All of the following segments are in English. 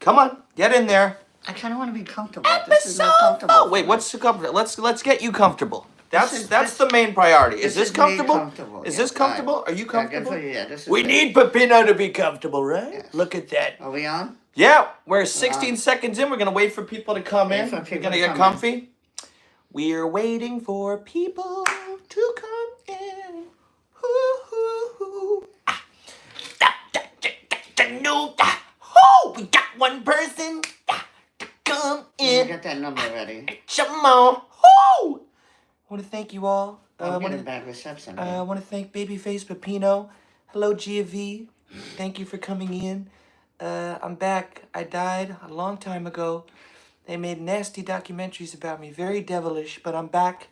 Come on, get in there. I kind of want to be comfortable. This is not comfortable. Oh, wait, what's the comfortable? Let's get you comfortable. That's the main priority. Is this comfortable? Is this comfortable? Right. Are you comfortable? Yeah, this is we need Peppino to be comfortable, right? Yes. Look at that. Are we on? Yeah, we're 16 seconds in. We're going to wait for people to come in. We're going to get comfy. We're waiting for people to come in. We got one person to come in. Get that number ready. Come on. I want to thank you all. I'm getting bad reception. I want to thank Babyface Peppino. Hello, Gia V. Thank you for coming in. I'm back. I died a long time ago. They made nasty documentaries about me. Very devilish, but I'm back.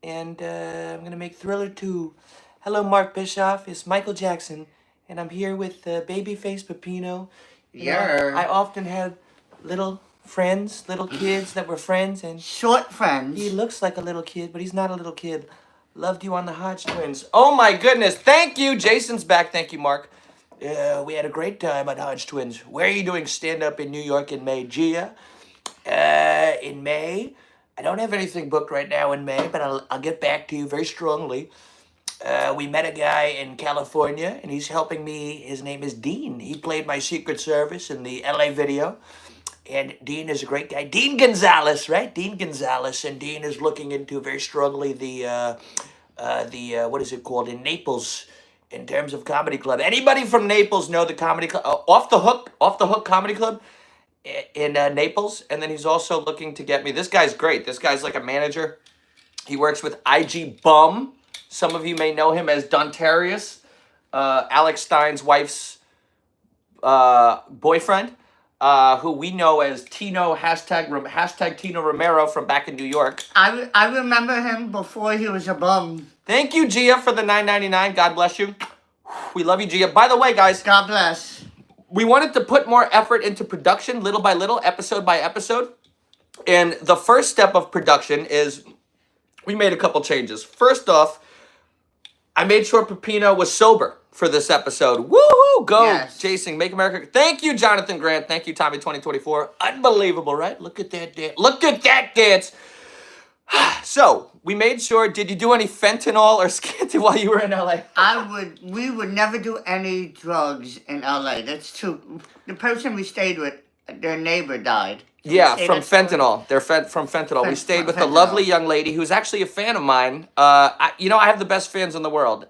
And I'm going to make Thriller 2. Hello, Mark Bischoff. It's Michael Jackson. And I'm here with Babyface Peppino. Yeah. I often had little friends, little kids that were friends. And short friends. He looks like a little kid, but he's not a little kid. Loved you on the Hodge Twins. Oh, my goodness. Thank you. Jason's back. Thank you, Mark. We had a great time on Hodge Twins. Where are you doing stand-up in New York in May? Gia? In May? I don't have anything booked right now in May, but I'll get back to you very strongly. We met a guy in California, and he's helping me. His name is Dean. He played my Secret Service in the LA video. And Dean is a great guy. Dean Gonzalez, right? Dean Gonzalez. And Dean is looking into very strongly the what is it called, in Naples, in terms of comedy club. Anybody from Naples know the comedy club? Off the Hook Comedy Club in Naples. And then he's also looking to get me. This guy's great. This guy's like a manager. He works with IG Bum. Some of you may know him as Dontarius, Alex Stein's wife's boyfriend, who we know as Tino, hashtag Tino Romero from back in New York. I remember him before he was a bum. Thank you, Gia, for the $9.99. God bless you. We love you, Gia. By the way, guys. God bless. We wanted to put more effort into production, little by little, episode by episode. And the first step of production is we made a couple changes. First off, I made sure Peppino was sober for this episode. Woohoo! Go, yes. Jason. Make America. Thank you, Jonathan Grant. Thank you, Tommy 2024. Unbelievable, right? Look at that dance. Look at that dance. So, we made sure. Did you do any fentanyl or scanty while you were in LA? We would never do any drugs in LA. That's too. The person we stayed with, their neighbor died. Yeah, from fentanyl. They're from fentanyl. We stayed with a lovely young lady who's actually a fan of mine. I have the best fans in the world.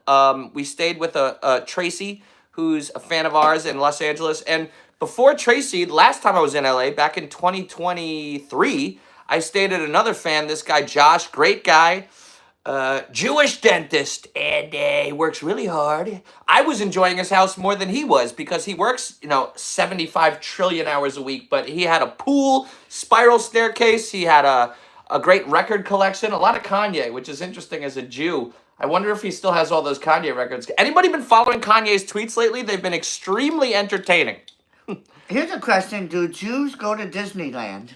We stayed with a Tracy, who's a fan of ours in Los Angeles. And before Tracy, last time I was in LA, back in 2023, I stayed at another fan, this guy Josh, great guy, Jewish dentist, and he works really hard. I was enjoying his house more than he was because he works, 75 trillion hours a week, but he had a pool, spiral staircase, he had a great record collection, a lot of Kanye, which is interesting as a Jew. I wonder if he still has all those Kanye records. Anybody been following Kanye's tweets lately? They've been extremely entertaining. Here's a question. Do Jews go to Disneyland?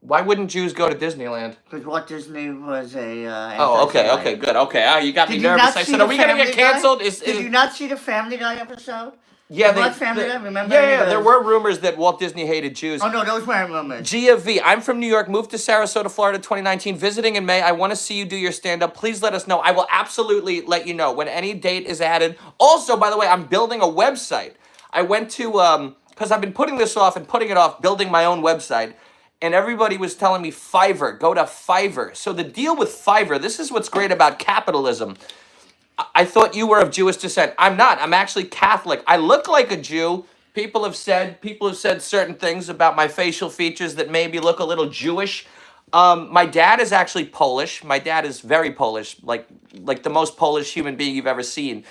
Why wouldn't Jews go to Disneyland? Because Walt Disney was a... okay, good. Okay, you got me nervous. I said, are we going to get canceled? Did you not see the Family Guy episode? Yeah, Family Guy? Remember? Yeah, there were rumors that Walt Disney hated Jews. Oh, no, those weren't rumors. Gia V, I'm from New York, moved to Sarasota, Florida 2019, visiting in May. I want to see you do your stand-up. Please let us know. I will absolutely let you know when any date is added. Also, by the way, I'm building a website. I went to, because I've been putting this off and putting it off, building my own website. And everybody was telling me Fiverr, go to Fiverr. So the deal with Fiverr, this is what's great about capitalism. I thought you were of Jewish descent. I'm not. I'm actually Catholic. I look like a Jew. People have said certain things about my facial features that maybe look a little Jewish. My dad is actually Polish. My dad is very Polish, like the most Polish human being you've ever seen.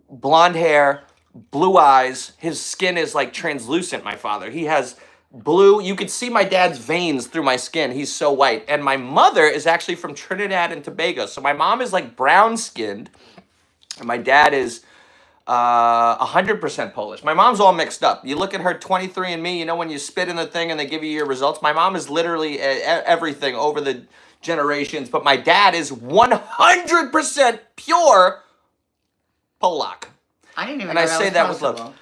Blonde hair, blue eyes. His skin is like translucent, my father. He has blue. You could see my dad's veins through my skin. He's so white. And my mother is actually from Trinidad and Tobago. So my mom is like brown skinned. And my dad is 100% Polish. My mom's all mixed up. You look at her 23andMe, when you spit in the thing and they give you your results. My mom is literally everything over the generations. But my dad is 100% pure Polak. I didn't even and know I that say was that possible. with love.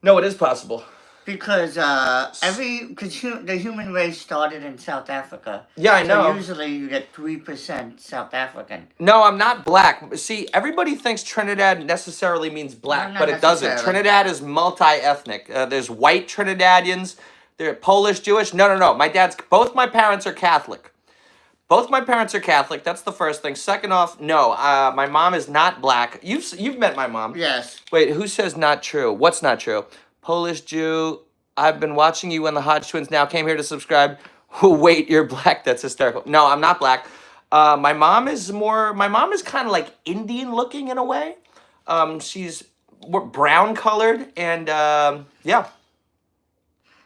No, it is possible. Because the human race started in South Africa. Yeah, I know. So usually you get 3% South African. No, I'm not black. See, everybody thinks Trinidad necessarily means black, No, not but it doesn't. necessarily. Trinidad is multi-ethnic. There's white Trinidadians. They're Polish, Jewish. No. Both my parents are Catholic. Both my parents are Catholic. That's the first thing. Second off, no, my mom is not black. You've met my mom. Yes. Wait, who says not true? What's not true? Polish Jew. I've been watching you when the Hodge twins now came here to subscribe. Wait, you're black. That's hysterical. No, I'm not black. My mom is kind of like Indian looking in a way. She's brown colored and yeah.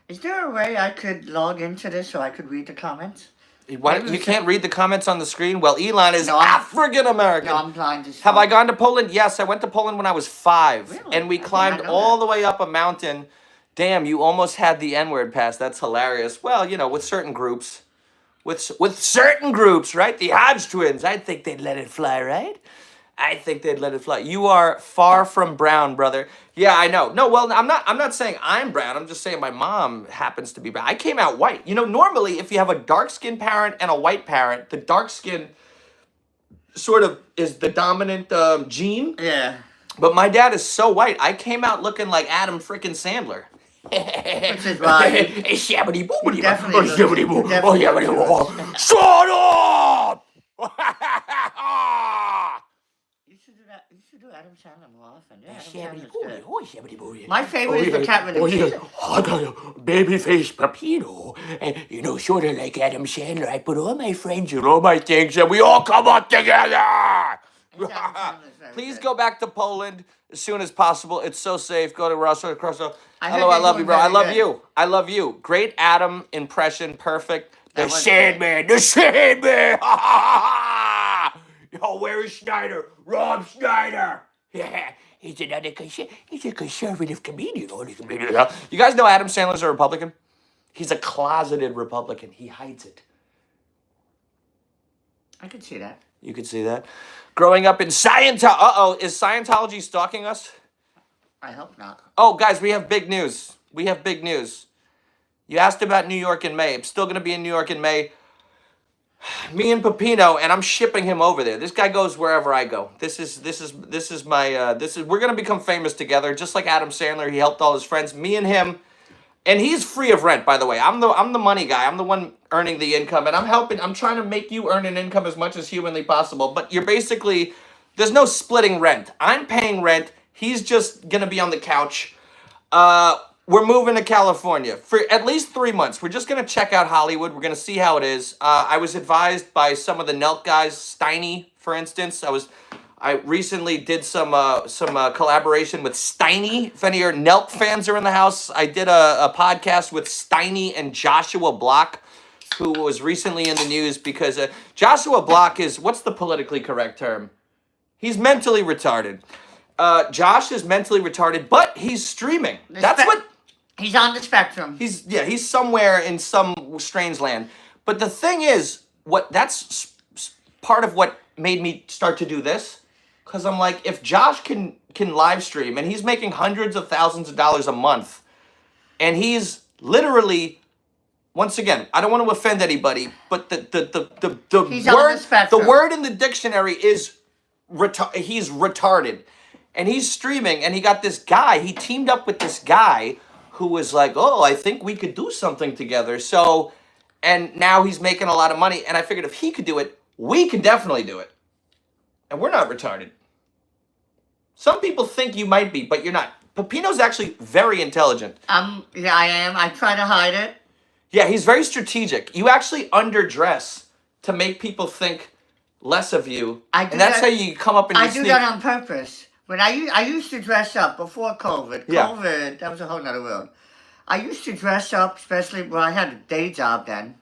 Is there a way I could log into this so I could read the comments? What? You can't read the comments on the screen? Well, Elon is No, African American. No, I'm blind as Have fuck. I gone to Poland? Yes, I went to Poland when I was 5. Really? And we I did not climbed know all that. the way up a mountain. Damn, you almost had the N-word pass. That's hilarious. Well, with certain groups. With certain groups, right? The Hodge twins. I think they'd let it fly, right? I think they'd let it fly. You are far from brown, brother. Yeah, I know. No, well, I'm not saying I'm brown. I'm just saying my mom happens to be brown. I came out white. Normally if you have a dark-skinned parent and a white parent, the dark skin sort of is the dominant gene. Yeah. But my dad is so white. I came out looking like Adam frickin' Sandler. Which is why Shabbity boobity. you definitely Shabbity look- boo. you Oh, definitely shabbity look boo. Jewish. Shut up! You should do Adam Sandler more often. Yeah, Adam Shabbity Sandler's booty. good. Oh, shabbity booty. My favorite is the cat with the cheese. I got a babyface Pepino. And, sort of like Adam Sandler. I put all my friends and all my things and we all come up together. Adam Sandler's very Please good. go back to Poland as soon as possible. It's so safe. Go to Russia, Crosso. I Hello, heard I they're love you, doing bro. I very love good. you. I love you. Great Adam impression. Perfect. The That was Sandman. The Sandman. Yo, where is Schneider? Rob Schneider. Yeah. He's a conservative comedian. You guys know Adam Sandler's a Republican? He's a closeted Republican. He hides it. I could see that. You could see that. Growing up in Scientology. Is Scientology stalking us? I hope not. Oh, guys, we have big news. You asked about New York in May. I'm still going to be in New York in May. Me and Pepino, and I'm shipping him over there. This guy goes wherever I go. We're going to become famous together, just like Adam Sandler. He helped all his friends. Me and him. And he's free of rent, by the way. I'm the money guy. I'm the one earning the income, and I'm trying to make you earn an income as much as humanly possible. But there's no splitting rent. I'm paying rent. He's just gonna be on the couch. We're moving to California for at least 3 months. We're just gonna check out Hollywood. We're gonna see how it is. I was advised by some of the Nelk guys, Steiny, for instance. I recently did some collaboration with Steiny. If any of your Nelk fans are in the house, I did a podcast with Steiny and Joshua Block, who was recently in the news because Joshua Block is, what's the politically correct term? He's mentally retarded. Josh is mentally retarded, but he's streaming. He's on the spectrum. He's somewhere in some strange land. But the thing is, that's part of what made me start to do this. Because I'm like, if Josh can live stream, and he's making hundreds of thousands of dollars a month, and he's literally, once again, I don't want to offend anybody, but the He's on the spectrum. word in the dictionary is he's retarded. And he's streaming, and he teamed up with this guy who was like, oh, I think we could do something together. So, and now he's making a lot of money, and I figured if he could do it, we could definitely do it. And we're not retarded. Some people think you might be, but you're not. Pepino's actually very intelligent. Yeah, I am. I try to hide it. Yeah, he's very strategic. You actually underdress to make people think less of you. And that's how you come up and I do that on purpose. When I used to dress up before COVID. Yeah. COVID, that was a whole nother world. I used to dress up, especially I had a day job then.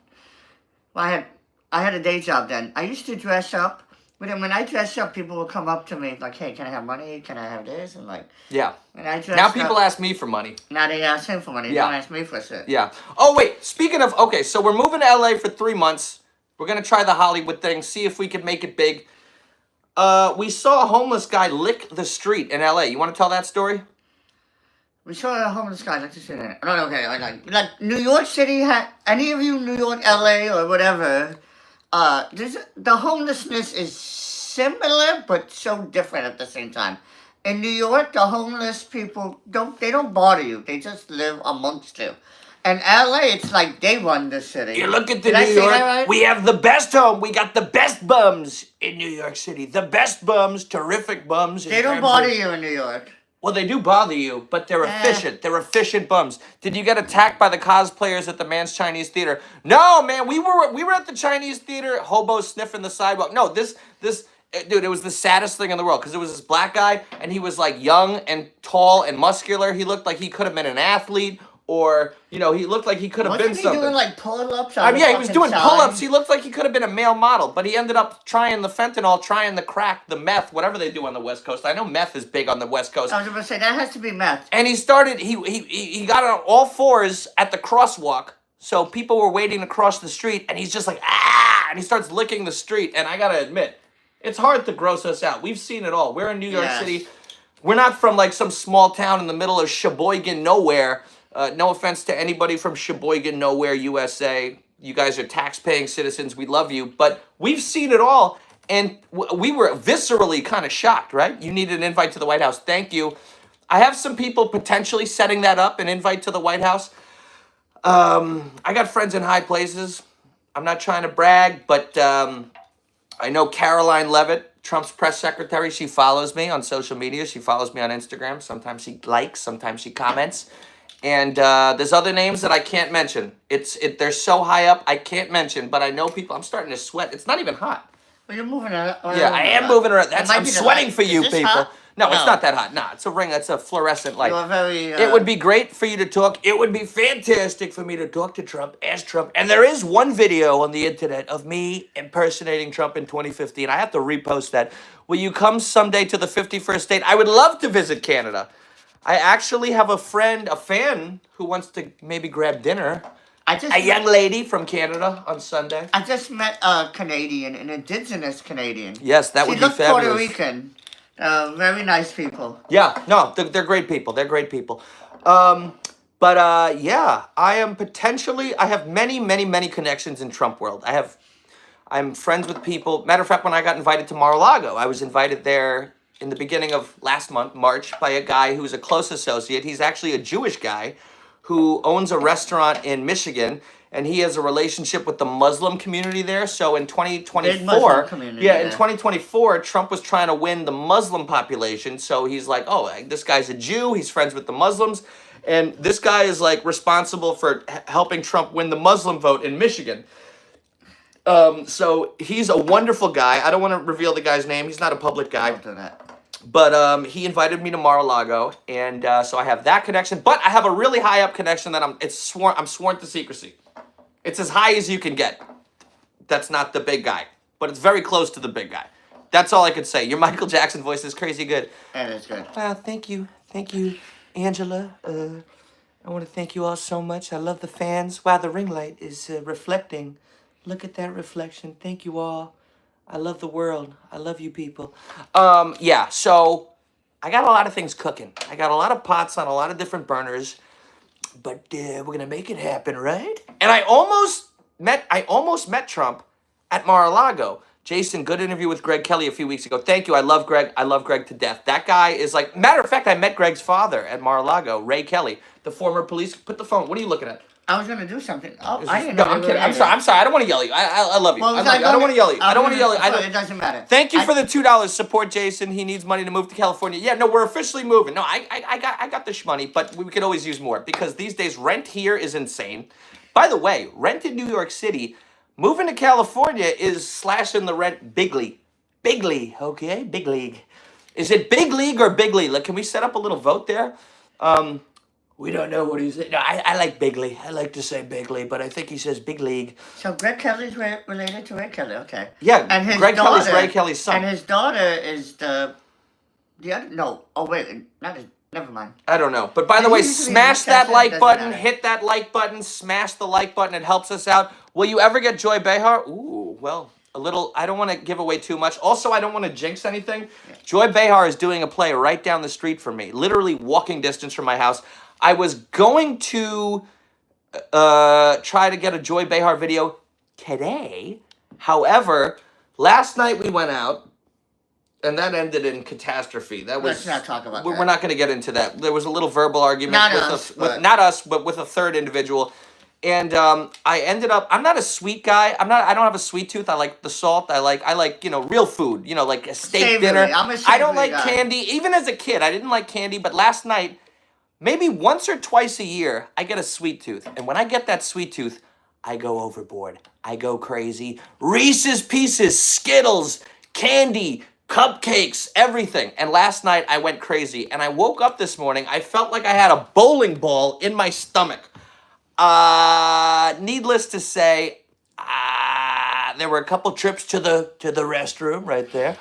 I had a day job then. I used to dress up. But then when I dress up, people will come up to me like, hey, can I have money? Can I have this? And like, yeah. When I dress now people up, ask me for money. Now they ask him for money. They Yeah. don't ask me for shit. Yeah. Oh, wait. Speaking of, okay, so we're moving to LA for 3 months. We're going to try the Hollywood thing, see if we can make it big. We saw a homeless guy lick the street in LA. You want to tell that story? We saw a homeless guy. Let's just sit in it. No, okay. Like New York City. Any of you New York, LA, or whatever? The homelessness is similar but so different at the same time. In New York, the homeless people don't bother you. They just live amongst you. In LA, it's like they run the city. You look at the Did I New say York, that right? we have the best home. We got the best bums in New York City. The best bums, terrific bums. They don't bother you in New York. Well, they do bother you, but they're efficient. They're efficient bums. Did you get attacked by the cosplayers at the Man's Chinese Theater? No, man. We were at the Chinese Theater, hobos sniffing the sidewalk. No, this dude, it was the saddest thing in the world because it was this black guy and he was like young and tall and muscular. He looked like he could have been an athlete. Or, he looked like he could have been something. Wasn't he doing like pull-ups? Yeah, he was doing pull-ups. He looked like he could have been a male model, but he ended up trying the fentanyl, trying the crack, the meth, whatever they do on the West Coast. I know meth is big on the West Coast. I was going to say, that has to be meth. And he started, he got on all fours at the crosswalk, so people were waiting to cross the street, and he's just like, and he starts licking the street, and I gotta admit, it's hard to gross us out. We've seen it all. We're in New York City. We're not from like some small town in the middle of Sheboygan nowhere. No offense to anybody from Sheboygan Nowhere, USA. You guys are tax-paying citizens. We love you. But we've seen it all, and we were viscerally kind of shocked, right? You needed an invite to the White House. Thank you. I have some people potentially setting that up, an invite to the White House. I got friends in high places. I'm not trying to brag, but I know Caroline Levitt, Trump's press secretary. She follows me on social media. She follows me on Instagram. Sometimes she likes, sometimes she comments. And there's other names that I can't mention. They're so high up, I can't mention. But I know people. I'm starting to sweat. It's not even hot. Well, you're moving around. Yeah, I am moving around. I'm sweating for you people. Hot? No, it's not that hot. Nah, it's a ring. It's a fluorescent light. You're very. It would be great for you to talk. It would be fantastic for me to talk to Trump, ask Trump. And there is one video on the internet of me impersonating Trump in 2015. I have to repost that. Will you come someday to the 51st state? I would love to visit Canada. I actually have a fan, who wants to maybe grab dinner. A young lady from Canada on Sunday. I just met a Canadian, an indigenous Canadian. Yes, that would be fabulous. She looked Puerto Rican. Very nice people. Yeah, no, they're great people. They're great people. Yeah, I have many, many, many connections in Trump world. I'm friends with people. Matter of fact, when I got invited to Mar-a-Lago, I was invited there in the beginning of last month, March, by a guy who's a close associate. He's actually a Jewish guy who owns a restaurant in Michigan, and he has a relationship with the Muslim community there. So in 2024, in 2024, Trump was trying to win the Muslim population. So he's like, oh, this guy's a Jew. He's friends with the Muslims. And this guy is like responsible for helping Trump win the Muslim vote in Michigan. So he's a wonderful guy. I don't want to reveal the guy's name. He's not a public guy. Don't do that. But he invited me to Mar-a-Lago, and so I have that connection. But I have a really high up connection that I'm sworn to secrecy. It's as high as you can get. That's not the big guy, but it's very close to the big guy. That's all I could say. Your Michael Jackson voice is crazy good. That is good. Wow, thank you, Angela. I want to thank you all so much. I love the fans. Wow, the ring light is reflecting. Look at that reflection. Thank you all. I love the world. I love you people. Yeah, so I got a lot of things cooking. I got a lot of pots on a lot of different burners, but we're gonna make it happen, right? And I almost met Trump at Mar-a-Lago. Jason, good interview with Greg Kelly a few weeks ago. Thank you. I love Greg. I love Greg to death. That guy is like, matter of fact, I met Greg's father at Mar-a-Lago, Ray Kelly, the former police. Put the phone. What are you looking at? I was gonna do something. Oh, I didn't know. No, I'm kidding. I'm sorry. I don't want to yell at you. I love you. Well, I don't want to yell at you. I don't want to yell at you. It doesn't matter. Thank you for the $2. Support Jason. He needs money to move to California. Yeah, no, we're officially moving. No, I got the shmoney, but we could always use more because these days rent here is insane. By the way, rent in New York City, moving to California is slashing the rent bigly. Bigly, okay? Big league. Is it big league or big league? Like, can we set up a little vote there? We don't know what he's... No, I like Bigley. I like to say Bigley, but I think he says big league. So Greg Kelly's related to Ray Kelly, okay. Yeah, and his Greg daughter, Kelly's Ray Kelly's son. And his daughter is the other... No, oh wait, not his... Never mind. I don't know. But by the way, smash that like button. Hit that like button. Smash the like button. It helps us out. Will you ever get Joy Behar? Ooh, well, a little. I don't want to give away too much. Also, I don't want to jinx anything. Joy Behar is doing a play right down the street from me, literally walking distance from my house. I was going to try to get a Joy Behar video today. However, last night we went out, and that ended in catastrophe. That was. Let's not talk about that. We're not going to get into that. There was a little verbal argument not us, but with a third individual. And I ended up. I'm not a sweet guy. I don't have a sweet tooth. I like the salt. I like real food. Like a steak Savory. dinner. I'm a I don't like savory guy. candy. Even as a kid, I didn't like candy. But last night, maybe once or twice a year, I get a sweet tooth. And when I get that sweet tooth, I go overboard. I go crazy. Reese's Pieces, Skittles, candy, cupcakes, everything. And last night I went crazy. And I woke up this morning. I felt like I had a bowling ball in my stomach. Needless to say, there were a couple trips to the restroom right there.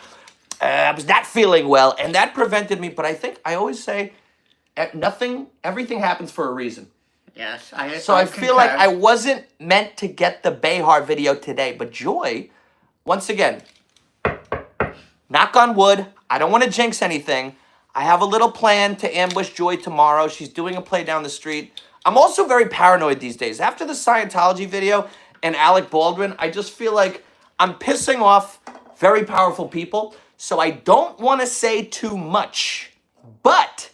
I was not feeling well, and that prevented me. But I think I always say, everything happens for a reason. Yes, I feel like I wasn't meant to get the Behar video today. But Joy, once again, knock on wood, I don't want to jinx anything. I have a little plan to ambush Joy tomorrow. She's doing a play down the street. I'm also very paranoid these days. After the Scientology video and Alec Baldwin, I just feel like I'm pissing off very powerful people. So I don't want to say too much. But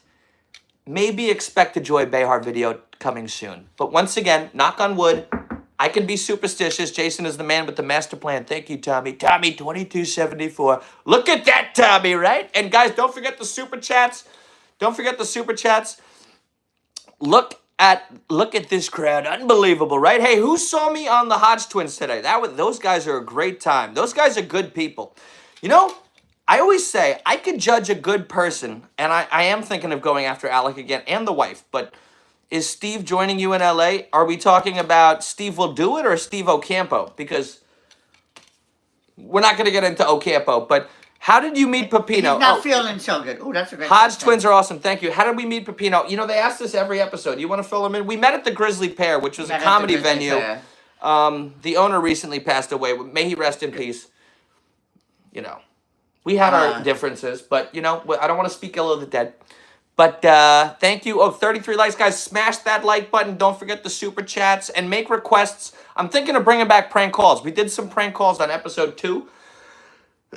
maybe expect a Joy Behar video coming soon. But once again, knock on wood, I can be superstitious. Jason is the man with the master plan. Thank you, Tommy. Tommy, 2274. Look at that, Tommy, right? And guys, don't forget the super chats. Don't forget the super chats. Look at this crowd. Unbelievable, right? Hey, who saw me on the Hodge Twins today? Those guys are a great time. Those guys are good people. I always say I could judge a good person, and I am thinking of going after Alec again and the wife, but is Steve joining you in LA? Are we talking about Steve will do it or Steve Ocampo? Because we're not going to get into Ocampo, but how did you meet Pepino? He's not feeling so good. Oh, that's a great Hodge question. Twins are awesome. Thank you. How did we meet Pepino? They ask this every episode. You want to fill them in? We met at the Grizzly Pear, which was a comedy venue. The owner recently passed away. May he rest in peace. We had our differences, but, I don't want to speak ill of the dead. But thank you. 33 likes, guys. Smash that like button. Don't forget the super chats and make requests. I'm thinking of bringing back prank calls. We did some prank calls on episode 2.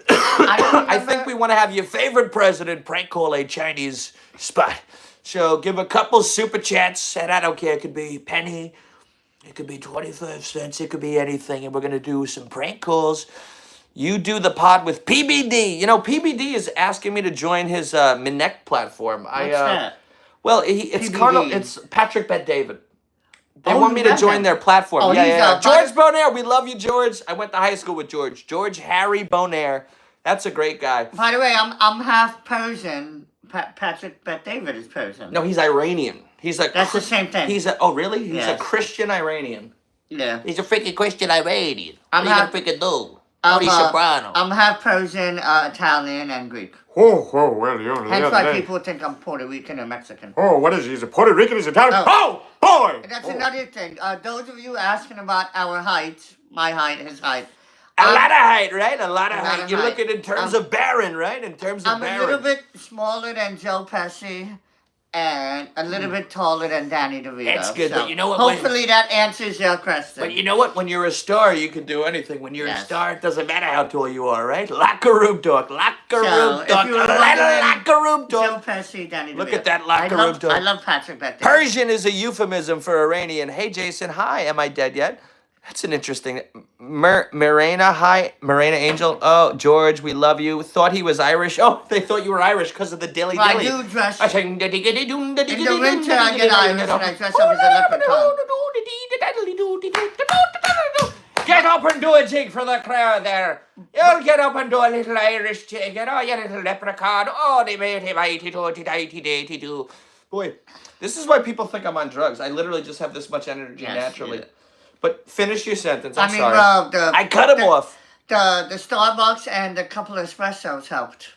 I think we want to have your favorite president prank call a Chinese spot. So give a couple super chats, and I don't care. It could be penny. It could be 25 cents. It could be anything. And we're going to do some prank calls. You do the pod with PBD. PBD is asking me to join his Minek platform. What's that? Well, it's Patrick Bet-David. They Oh, want me you to met join him. their platform. Oh, Yeah. he's George Bonaire, we love you, George. I went to high school with George. George Harry Bonaire. That's a great guy. By the way, I'm half Persian. Patrick Bet-David is Persian. No, he's Iranian. That's the same thing. Oh, really? He's a Yes. Christian Iranian. Yeah. He's a freaking Christian Iranian. I'm What are you half- gonna freaking do? I'm, Tony Soprano. I'm half Persian, Italian, and Greek. Oh, well, you know, Hence the why other day. people think I'm Puerto Rican or Mexican. Oh, what is he? He's a Puerto Rican? He's Italian? Oh. Oh, boy! And that's another thing. Those of you asking about our height, my height, his height. A lot of height, right? A lot of A lot height. of You height. look at it in terms of Barron, right? In terms of I'm Barron. a little bit smaller than Joe Pesci and a little bit taller than Danny DeVito. That's good, So but you know what, hopefully that answers your question. But you know what? When you're a star, you can do anything. When you're a Yes. star, it doesn't matter how tall you are, right? Locker room talk. Locker So, room if talk. you were Locker room Joe talk. Pesci, Danny DeVito. Look at that locker room talk. I love Patrick Bet-David. Persian is a euphemism for Iranian. Hey, Jason. Hi. Am I dead yet? That's an interesting. Marina. Hi. Marina Angel. Oh, George, we love you. Thought he was Irish. Oh, they thought you were Irish because of the dilly Well, I dilly. do dress. In the In the winter, I get Irish and I dress up as a leprechaun. Get up and do a jig for the crowd there. You'll get up and do a little Irish jig. You little leprechaun. Oh, they made him 82. Boy, this is why people think I'm on drugs. I literally just have this much energy Yes, naturally. yeah. But finish your sentence. I'm I mean, sorry. well, I cut him off. The Starbucks and a couple of espressos helped.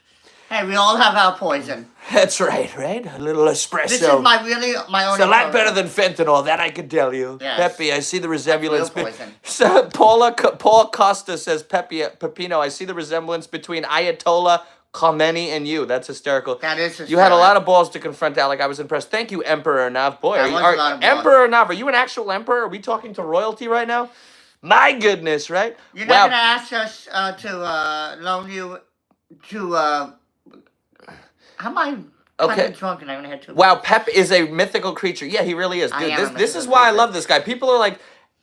Hey, we all have our poison. That's right, right? A little espresso. This is my own. It's a lot better than fentanyl, that I can tell you. Yes. Pepe, I see the resemblance. real poison. So, Paul Costa says, Pepino, I see the resemblance between Ayatollah Khomeini and you. That's hysterical. That is You had a hysterical. lot of balls to confront Alec. I was impressed. Thank you, Emperor Nav. Boy, That was a lot of balls. Emperor Nav, are you an actual emperor? Are we talking to royalty right now? My goodness, right? You're not gonna ask us to loan you to. How am I? Okay. Kind of drunk and I only had two. Wow, Pep is a mythical creature. Yeah, he really is. I Dude, am a this is mythical why I creature. love this guy. People are like,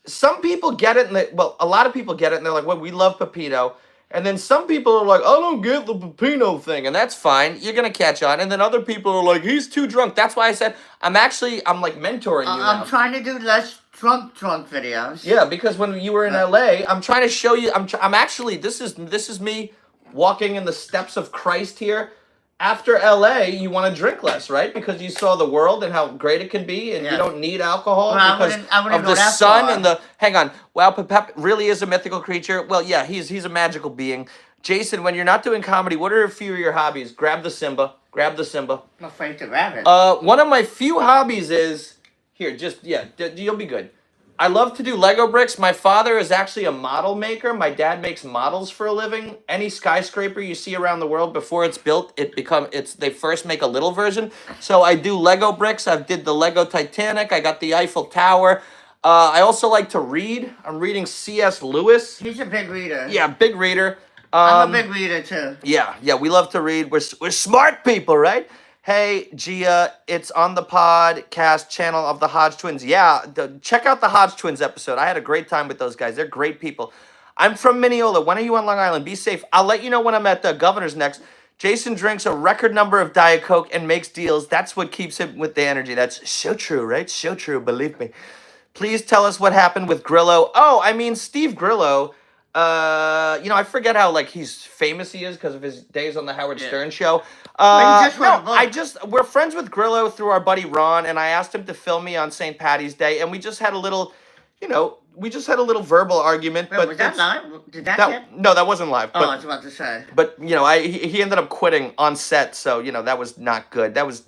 some people get it, and a lot of people get it, and they're like, well, we love Pepino. And then some people are like, I don't get the Pepino thing, and that's fine. You're gonna catch on. And then other people are like, he's too drunk. That's why I said I'm like mentoring you now. I'm trying to do less drunk videos. Yeah, because when you were in LA, I'm trying to show you. I'm actually this is me walking in the steps of Christ here. After LA, you want to drink less, right? Because you saw the world and how great it can be, and you don't need alcohol Well, because I wouldn't of go the that sun far. and the. Hang on, wow, Pep really is a mythical creature. Well, yeah, he's a magical being. Jason, when you're not doing comedy, what are a few of your hobbies? Grab the Simba. I'm afraid to grab it. One of my few hobbies is here. You'll be good. I love to do Lego bricks. My father is actually a model maker. My dad makes models for a living. Any skyscraper you see around the world before it's built, they first make a little version. So I do Lego bricks. I did the Lego Titanic. I got the Eiffel Tower. I also like to read. I'm reading C.S. Lewis. He's a big reader. Yeah, big reader. I'm a big reader too. Yeah, we love to read. We're smart people, right? Hey, Gia, it's on the podcast channel of the Hodge Twins. Yeah, check out the Hodge Twins episode. I had a great time with those guys. They're great people. I'm from Mineola. When are you on Long Island? Be safe. I'll let you know when I'm at the Governor's next. Jason drinks a record number of Diet Coke and makes deals. That's what keeps him with the energy. That's so true, right? So true, believe me. Please tell us what happened with Grillo. Oh, I mean, Steve Grillo. I forget how he's famous he is because of his days on the Howard Stern show. But he just wrote a book. We're friends with Grillo through our buddy Ron, and I asked him to film me on St. Patty's Day, and we just had a little, verbal argument. Wait, but was that live? Did that get? No, that wasn't live. Oh, I But was about to say. but he ended up quitting on set, so that was not good. That was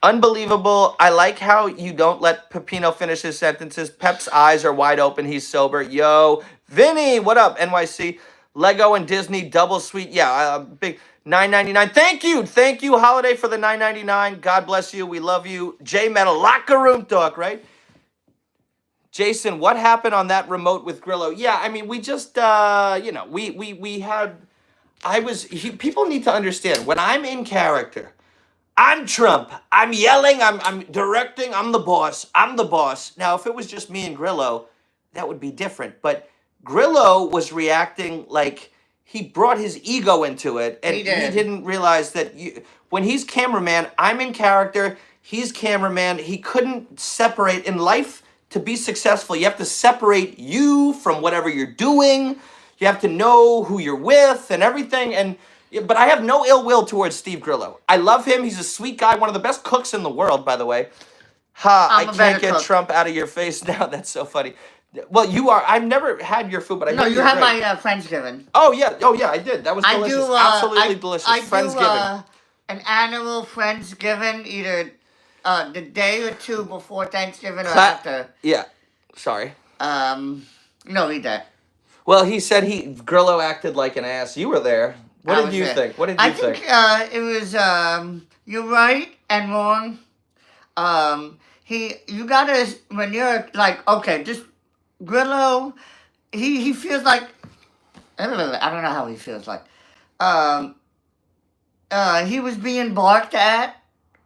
unbelievable. I like how you don't let Pepino finish his sentences. Pep's eyes are wide open. He's sober. Yo, Vinny, what up, NYC? Lego and Disney double sweet. Yeah, big $9.99. Thank you, Holiday, for the $9.99. God bless you. We love you. J Metal locker room talk, right? Jason, what happened on that remote with Grillo? Yeah, I mean, we just we had. People need to understand when I'm in character. I'm Trump. I'm yelling. I'm directing. I'm the boss. Now, if it was just me and Grillo, that would be different. But Grillo was reacting like he brought his ego into it, and he didn't realize that when he's cameraman, I'm in character. He's cameraman. He couldn't separate in life to be successful. You have to separate you from whatever you're doing. You have to know who you're with and everything. But I have no ill will towards Steve Grillo. I love him. He's a sweet guy. One of the best cooks in the world, by the way. I can't get Trump out of your face now. That's so funny. Well, you are. I've never had your food, but I know you had my Friendsgiving. Oh yeah, I did. That was delicious. Absolutely delicious. I Friendsgiving. do an annual Friendsgiving either the day or two before Thanksgiving or after. Yeah. Sorry. No, he did. Well, he said Grillo acted like an ass. You were there. What did you think? I think it was you're right and wrong. You gotta, when you're like, okay, just Grillo, he feels like, I don't know how he feels like. He was being barked at,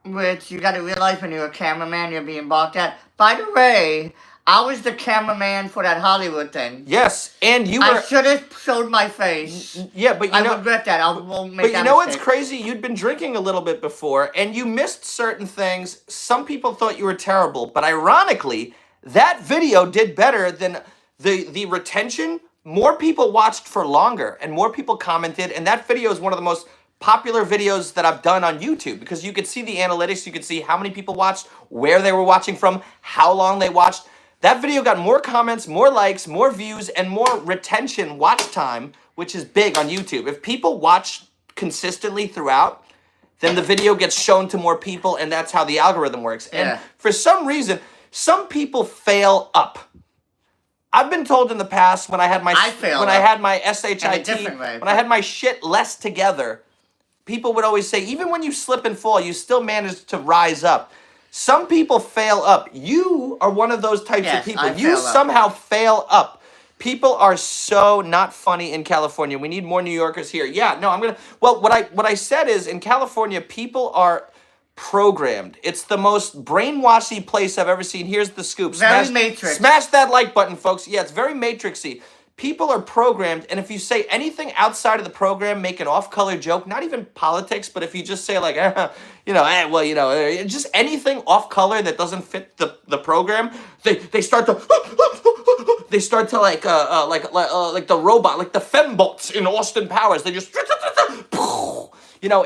which you gotta realize when you're a cameraman, you're being barked at. By the way, I was the cameraman for that Hollywood thing. Yes, and you were. I should have showed my face. Yeah, but I regret that. I won't make that But you know what's mistake. crazy? You'd been drinking a little bit before, and you missed certain things. Some people thought you were terrible, but ironically, that video did better than the retention. More people watched for longer, and more people commented, and that video is one of the most popular videos that I've done on YouTube because you could see the analytics. You could see how many people watched, where they were watching from, how long they watched. That video got more comments, more likes, more views, and more retention watch time, which is big on YouTube. If people watch consistently throughout, then the video gets shown to more people, and that's how the algorithm works. Yeah. And for some reason, some people fail up. I've been told in the past when I had my SHIT, in a different way, when I had my shit less together, people would always say, even when you slip and fall, you still manage to rise up. Some people fail up. You are one of those types of people. You somehow fail up. People are so not funny in California. We need more New Yorkers here. Yeah, no, what I said is in California, people are programmed. It's the most brainwashy place I've ever seen. Here's the scoop. Very Matrix. Smash that like button, folks. Yeah, it's very Matrixy. People are programmed, and if you say anything outside of the program, make an off-color joke, not even politics, but if you just say like, just anything off-color that doesn't fit the program, they start to like the robot, like the fembots in Austin Powers. They just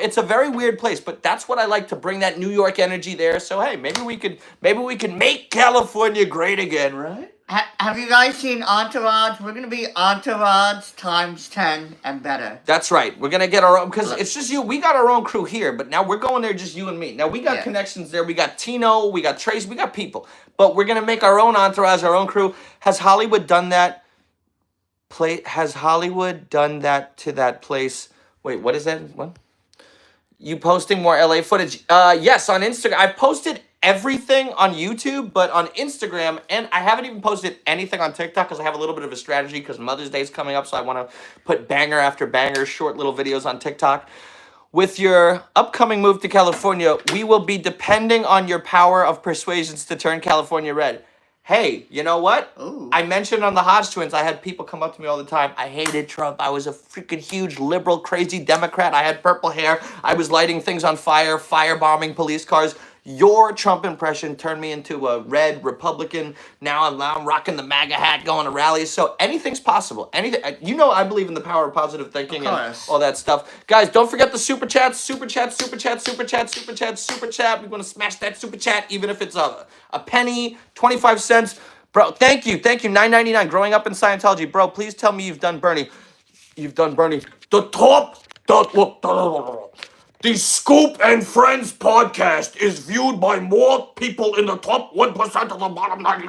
it's a very weird place, but that's what I like, to bring that New York energy there. So hey, maybe we can make California great again, right? Have you guys seen Entourage? We're going to be Entourage times 10 and better. That's right. We're going to get our own, because it's just you. We got our own crew here, but now we're going there just you and me. Now, we got connections there. We got Tino, we got Trace, we got people. But we're going to make our own Entourage, our own crew. Has Hollywood done that? Has Hollywood done that to that place? Wait, what is that? What? You posting more LA footage? Yes, on Instagram. I've posted everything on YouTube, but on Instagram, and I haven't even posted anything on TikTok because I have a little bit of a strategy because Mother's Day is coming up, so I want to put banger after banger, short little videos on TikTok. With your upcoming move to California, we will be depending on your power of persuasions to turn California red. Hey, you know what? Ooh. I mentioned on the Hodge Twins, I had people come up to me all the time. I hated Trump. I was a freaking huge liberal, crazy Democrat. I had purple hair. I was lighting things on fire, firebombing police cars. Your Trump impression turned me into a red Republican. Now I'm rocking the MAGA hat, going to rallies. So anything's possible. Anything. I believe in the power of positive thinking and all that stuff. Guys, don't forget the super chats. Super chat. We want to smash that super chat, even if it's a penny, 25 cents. Bro, thank you. $9.99. Growing up in Scientology. Bro, please tell me you've done Bernie. You've done Bernie. The Scoop and Friends podcast is viewed by more people in the top 1% of the bottom 99%.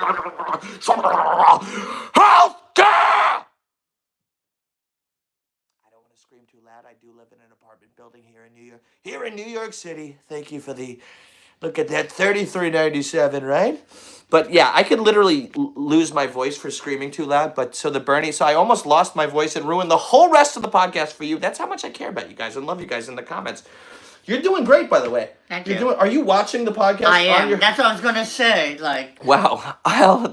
Healthcare! I don't want to scream too loud. I do live in an apartment building here in New York. Here in New York City. Thank you for the... Look at that, $33.97, right? But yeah, I could literally lose my voice for screaming too loud. But so I almost lost my voice and ruined the whole rest of the podcast for you. That's how much I care about you guys and love you guys in the comments. You're doing great, by the way. Thank you. Are you watching the podcast? I am. That's what I was going to say. Wow.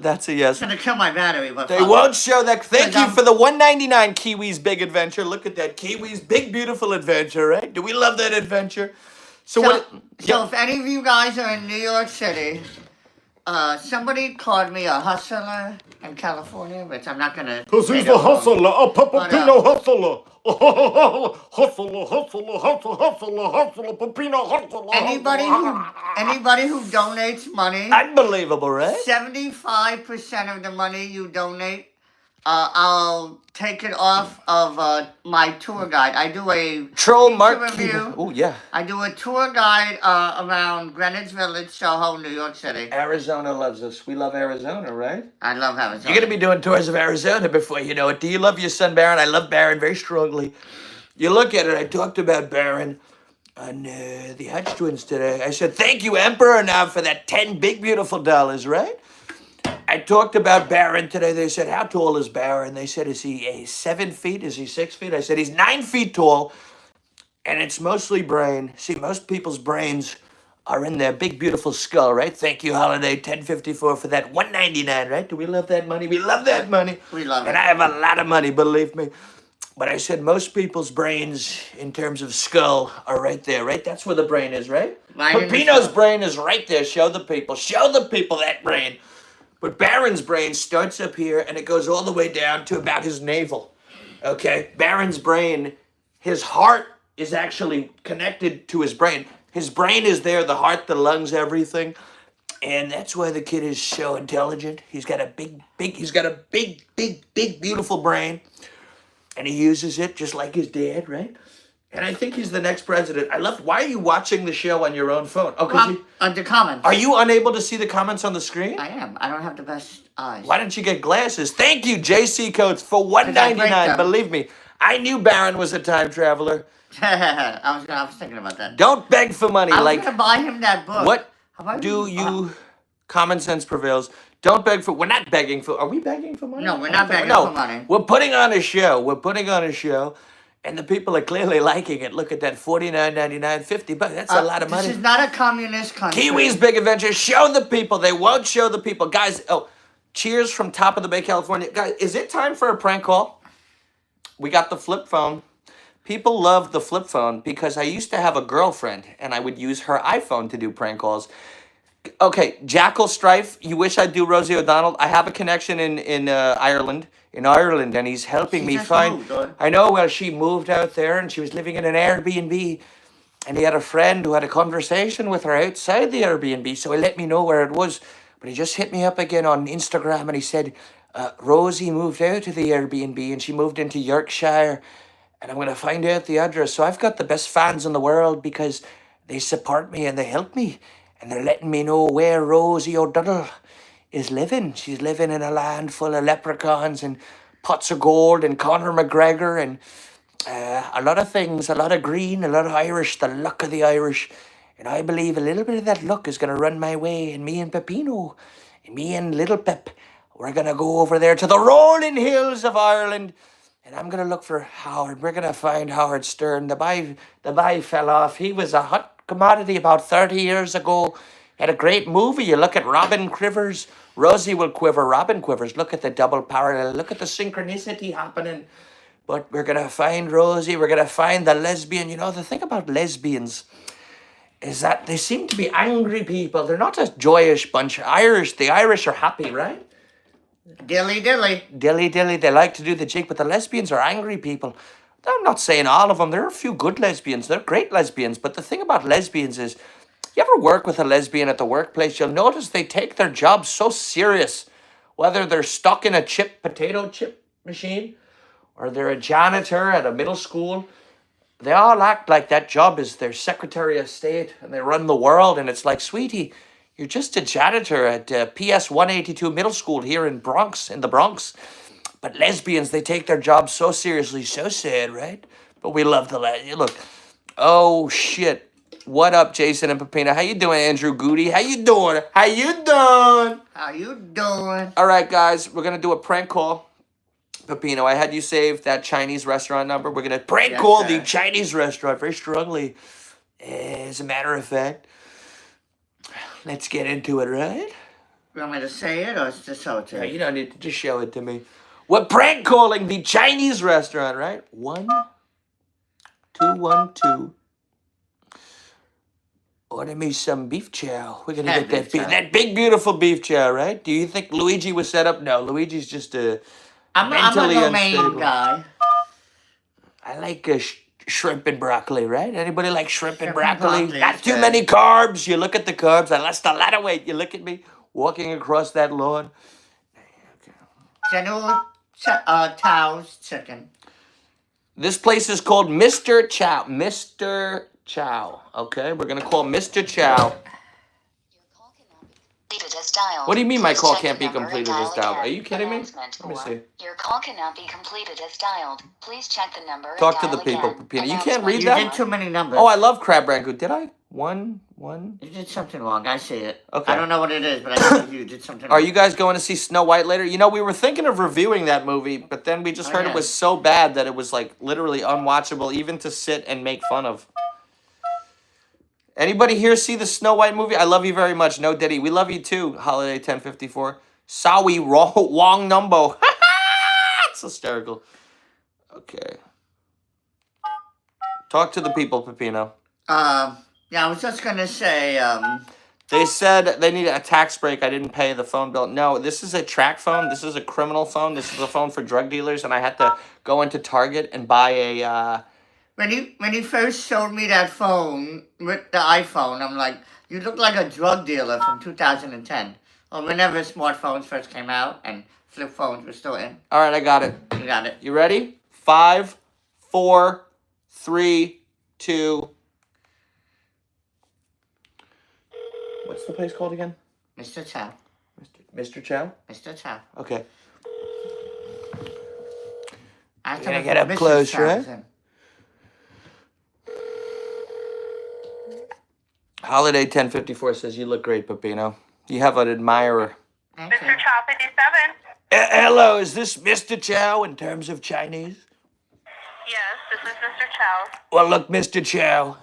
That's a yes. It's going to kill my battery. But they won't show that. Thank you for the $1.99 Kiwi's Big Adventure. Look at that. Kiwi's Big Beautiful Adventure, right? Do we love that adventure? So if any of you guys are in New York City, somebody called me a hustler in California, which I'm not going to... Because he's a hustler, a Pepino hustler. Hustler, Pepino hustler. Anybody who donates money... Unbelievable, right? 75% of the money you donate, I'll take it off of my tour guide. I do a Troll Mark review. Oh, yeah. I do a tour guide around Greenwich Village, Soho, New York City. Arizona loves us. We love Arizona, right? I love Arizona. You're going to be doing tours of Arizona before you know it. Do you love your son, Barron? I love Barron very strongly. You look at it. I talked about Barron on the Hodge Twins today. I said, thank you, Emperor, now for that 10 big, beautiful dollars, right? I talked about Barron today. They said, how tall is Barron? They said, is he 7 feet? Is he 6 feet? I said, he's 9 feet tall, and it's mostly brain. See, most people's brains are in their big, beautiful skull, right? Thank you, Holiday 1054, for that $1.99, right? Do we love that money? We love that money. We love it. And I have a lot of money, believe me. But I said most people's brains, in terms of skull, are right there, right? That's where the brain is, right? Pepino's brain is right there. Show the people that brain. But Barron's brain starts up here, and it goes all the way down to about his navel, okay? Barron's brain, his heart is actually connected to his brain. His brain is there, the heart, the lungs, everything. And that's why the kid is so intelligent. He's got a big, beautiful brain. And he uses it just like his dad, right? And I think he's the next president. I love. Why are you watching the show on your own phone? Oh, Under comments. Are you unable to see the comments on the screen? I am. I don't have the best eyes. Why don't you get glasses? Thank you, JC Coates, for $1.99. Believe me, I knew Barron was a time traveler. I was thinking about that. Don't beg for money. I was gonna buy him that book. What How do you? Common sense prevails. Don't beg for. We're not begging for. Are we begging for money? No, we're not begging for money. We're putting on a show. We're putting on a show. And the people are clearly liking it. Look at that, $49.99, $50. That's a lot of money. This is not a communist country. Kiwi's Big Adventure. Show the people. They won't show the people. Guys, cheers from top of the Bay, California. Guys, is it time for a prank call? We got the flip phone. People love the flip phone because I used to have a girlfriend and I would use her iPhone to do prank calls. Okay, Jackal Strife, you wish I'd do Rosie O'Donnell. I have a connection in Ireland. In Ireland, and he's helping me find. I know. Well, she moved out there, and she was living in an Airbnb, and he had a friend who had a conversation with her outside the Airbnb. So he let me know where it was, but he just hit me up again on Instagram, and he said, Rosie moved out of the Airbnb, and she moved into Yorkshire, and I'm gonna find out the address. So I've got the best fans in the world because they support me and they help me, and they're letting me know where Rosie O'Donnell is living. She's living in a land full of leprechauns and pots of gold and Conor McGregor and a lot of things, a lot of green, a lot of Irish, the luck of the Irish. And I believe a little bit of that luck is going to run my way. And me and Peppino, and me and Little Pep, we're going to go over there to the rolling hills of Ireland. And I'm going to look for Howard. We're going to find Howard Stern. The boy fell off. He was a hot commodity about 30 years ago. Had a great movie. You look at Robin Quivers. Rosie will quiver. Robin quivers. Look at the double parallel. Look at the synchronicity happening. But we're going to find Rosie. We're going to find the lesbian. You know, the thing about lesbians is that they seem to be angry people. They're not a joyous bunch. The Irish are happy, right? Dilly dilly. Dilly dilly. They like to do the jig, but the lesbians are angry people. I'm not saying all of them. There are a few good lesbians. They're great lesbians. But the thing about lesbians is, you ever work with a lesbian at the workplace, you'll notice they take their job so serious. Whether they're stuck in a potato chip machine, or they're a janitor at a middle school, they all act like that job is their Secretary of State, and they run the world, and it's like, sweetie, you're just a janitor at PS 182 Middle School here in the Bronx. But lesbians, they take their job so seriously, so sad, right? But we love the look. Oh, shit. What up, Jason and Pepino? How you doing, Andrew Goody? How you doing? How you doing? How you doing? All right, guys. We're going to do a prank call. Pepino, I had you save that Chinese restaurant number. We're going to prank call the Chinese restaurant very strongly. As a matter of fact, let's get into it, right? You want me to say it or just show it to you? No, you don't need to just show it to me. We're prank calling the Chinese restaurant, right? 1, 2, 1, 2. Order me some beef chow. We're gonna get that big, beautiful beef chow, right? Do you think Luigi was set up? No, Luigi's just a mentally I'm a unstable main guy. I like shrimp and broccoli, right? Anybody like shrimp and broccoli? broccoli Not too many carbs. You look at the carbs. I lost a lot of weight. You look at me walking across that lawn. General Tao's chicken. This place is called Mr. Chow. Mr. Chow. Okay, we're gonna call Mr. Chow. What do you mean my call can't be completed as dialed? Are you kidding me? Let me see. Your call cannot be completed as dialed. Please check the number. Talk to the people, Pepino. You can't read that? You did too many numbers. Oh, I love crab rangoon. Did I? One. You did something wrong. I see it. Okay. I don't know what it is, but I think you did something wrong. Are you guys going to see Snow White later? You know, we were thinking of reviewing that movie, but then we just heard it was so bad that it was like literally unwatchable even to sit and make fun of. Anybody here see the Snow White movie? I love you very much. No Diddy. We love you too, Holiday 1054. Sawi Wong Numbo. It's hysterical. Okay. Talk to the people, Pepino. Yeah, I was just gonna say, They said they needed a tax break. I didn't pay the phone bill. No, this is a track phone. This is a criminal phone. This is a phone for drug dealers, and I had to go into Target and buy a, when you first showed me that phone with the iPhone, I'm like, you look like a drug dealer from 2010. Or whenever smartphones first came out and flip phones were still in. All right, I got it. You got it. You ready? 5, 4, 3, to... What's the place called again? Mr. Chow. Mr. Chow? Mr. Chow. Okay. After Gonna get up close, right? Holiday 1054 says, you look great, Peppino. You have an admirer. Thank you. Mr. Chow 57. Hello, is this Mr. Chow in terms of Chinese? Yes, this is Mr. Chow. Well, look, Mr. Chow,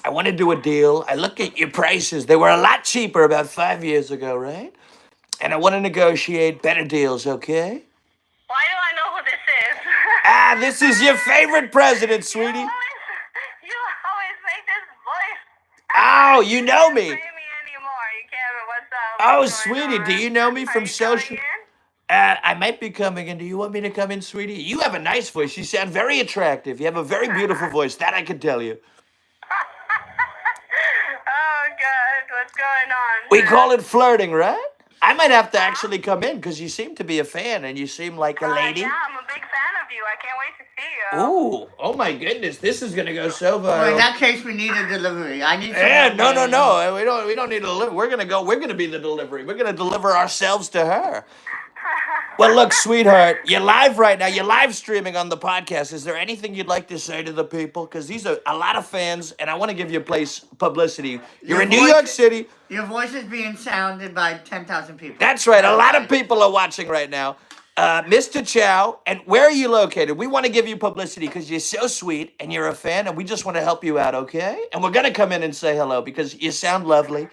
I want to do a deal. I look at your prices. They were a lot cheaper about 5 years ago, right? And I want to negotiate better deals, okay? Why do I know who this is? This is your favorite president, sweetie. You always make this voice. Oh, you know You me. can't pay me anymore. You can't. What's up? Oh, What's going sweetie, on? do you know me Are from you social... coming in? I might be coming in. Do you want me to come in, sweetie? You have a nice voice. You sound very attractive. You have a very beautiful voice. That I can tell you. Oh, God. What's going on? We call it flirting, right? I might have to actually come in because you seem to be a fan and you seem like a lady. Yeah, I'm a big fan of you. I can't wait to see you. Ooh, oh my goodness, this is gonna go so Well, in viral. that case, we need a delivery. I need. Yeah, someone no. We don't need to deliver. We're gonna be the delivery. We're gonna deliver ourselves to her. Well, look, sweetheart, you're live right now. You're live streaming on the podcast. Is there anything you'd like to say to the people? Because these are a lot of fans, and I want to give your place publicity. You're Your in New voice- York City. Your voice is being sounded by 10,000 people. That's right. A lot of people are watching right now. Mr. Chow, and where are you located? We want to give you publicity because you're so sweet and you're a fan, and we just want to help you out, okay? And we're going to come in and say hello because you sound lovely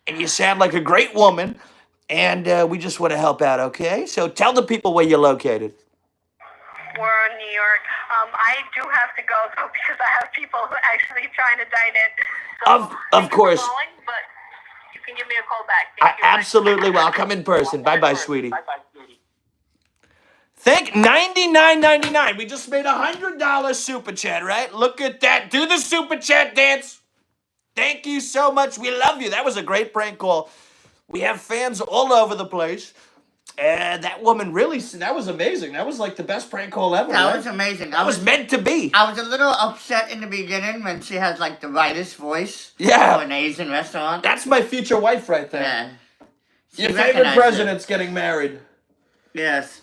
and you sound like a great woman, and we just want to help out, okay? So tell the people where you're located. We're in New York. I do have to go though because I have people who are actually trying to dine in. So Of thank you for course. calling, but you can give me a call back. I Thank you. absolutely will. I'll come in person. Bye-bye, sweetie. Bye-bye, sweetie. Thank $99.99. We just made $100 super chat, right? Look at that. Do the super chat dance. Thank you so much. We love you. That was a great prank call. We have fans all over the place. And that woman really, that was amazing. That was like the best prank call ever. That right? was amazing. That was meant to be. I was a little upset in the beginning when she has like the whitest voice. Yeah. For an Asian restaurant. That's my future wife right there. Yeah. She Your favorite recognized it. president's getting married. Yes.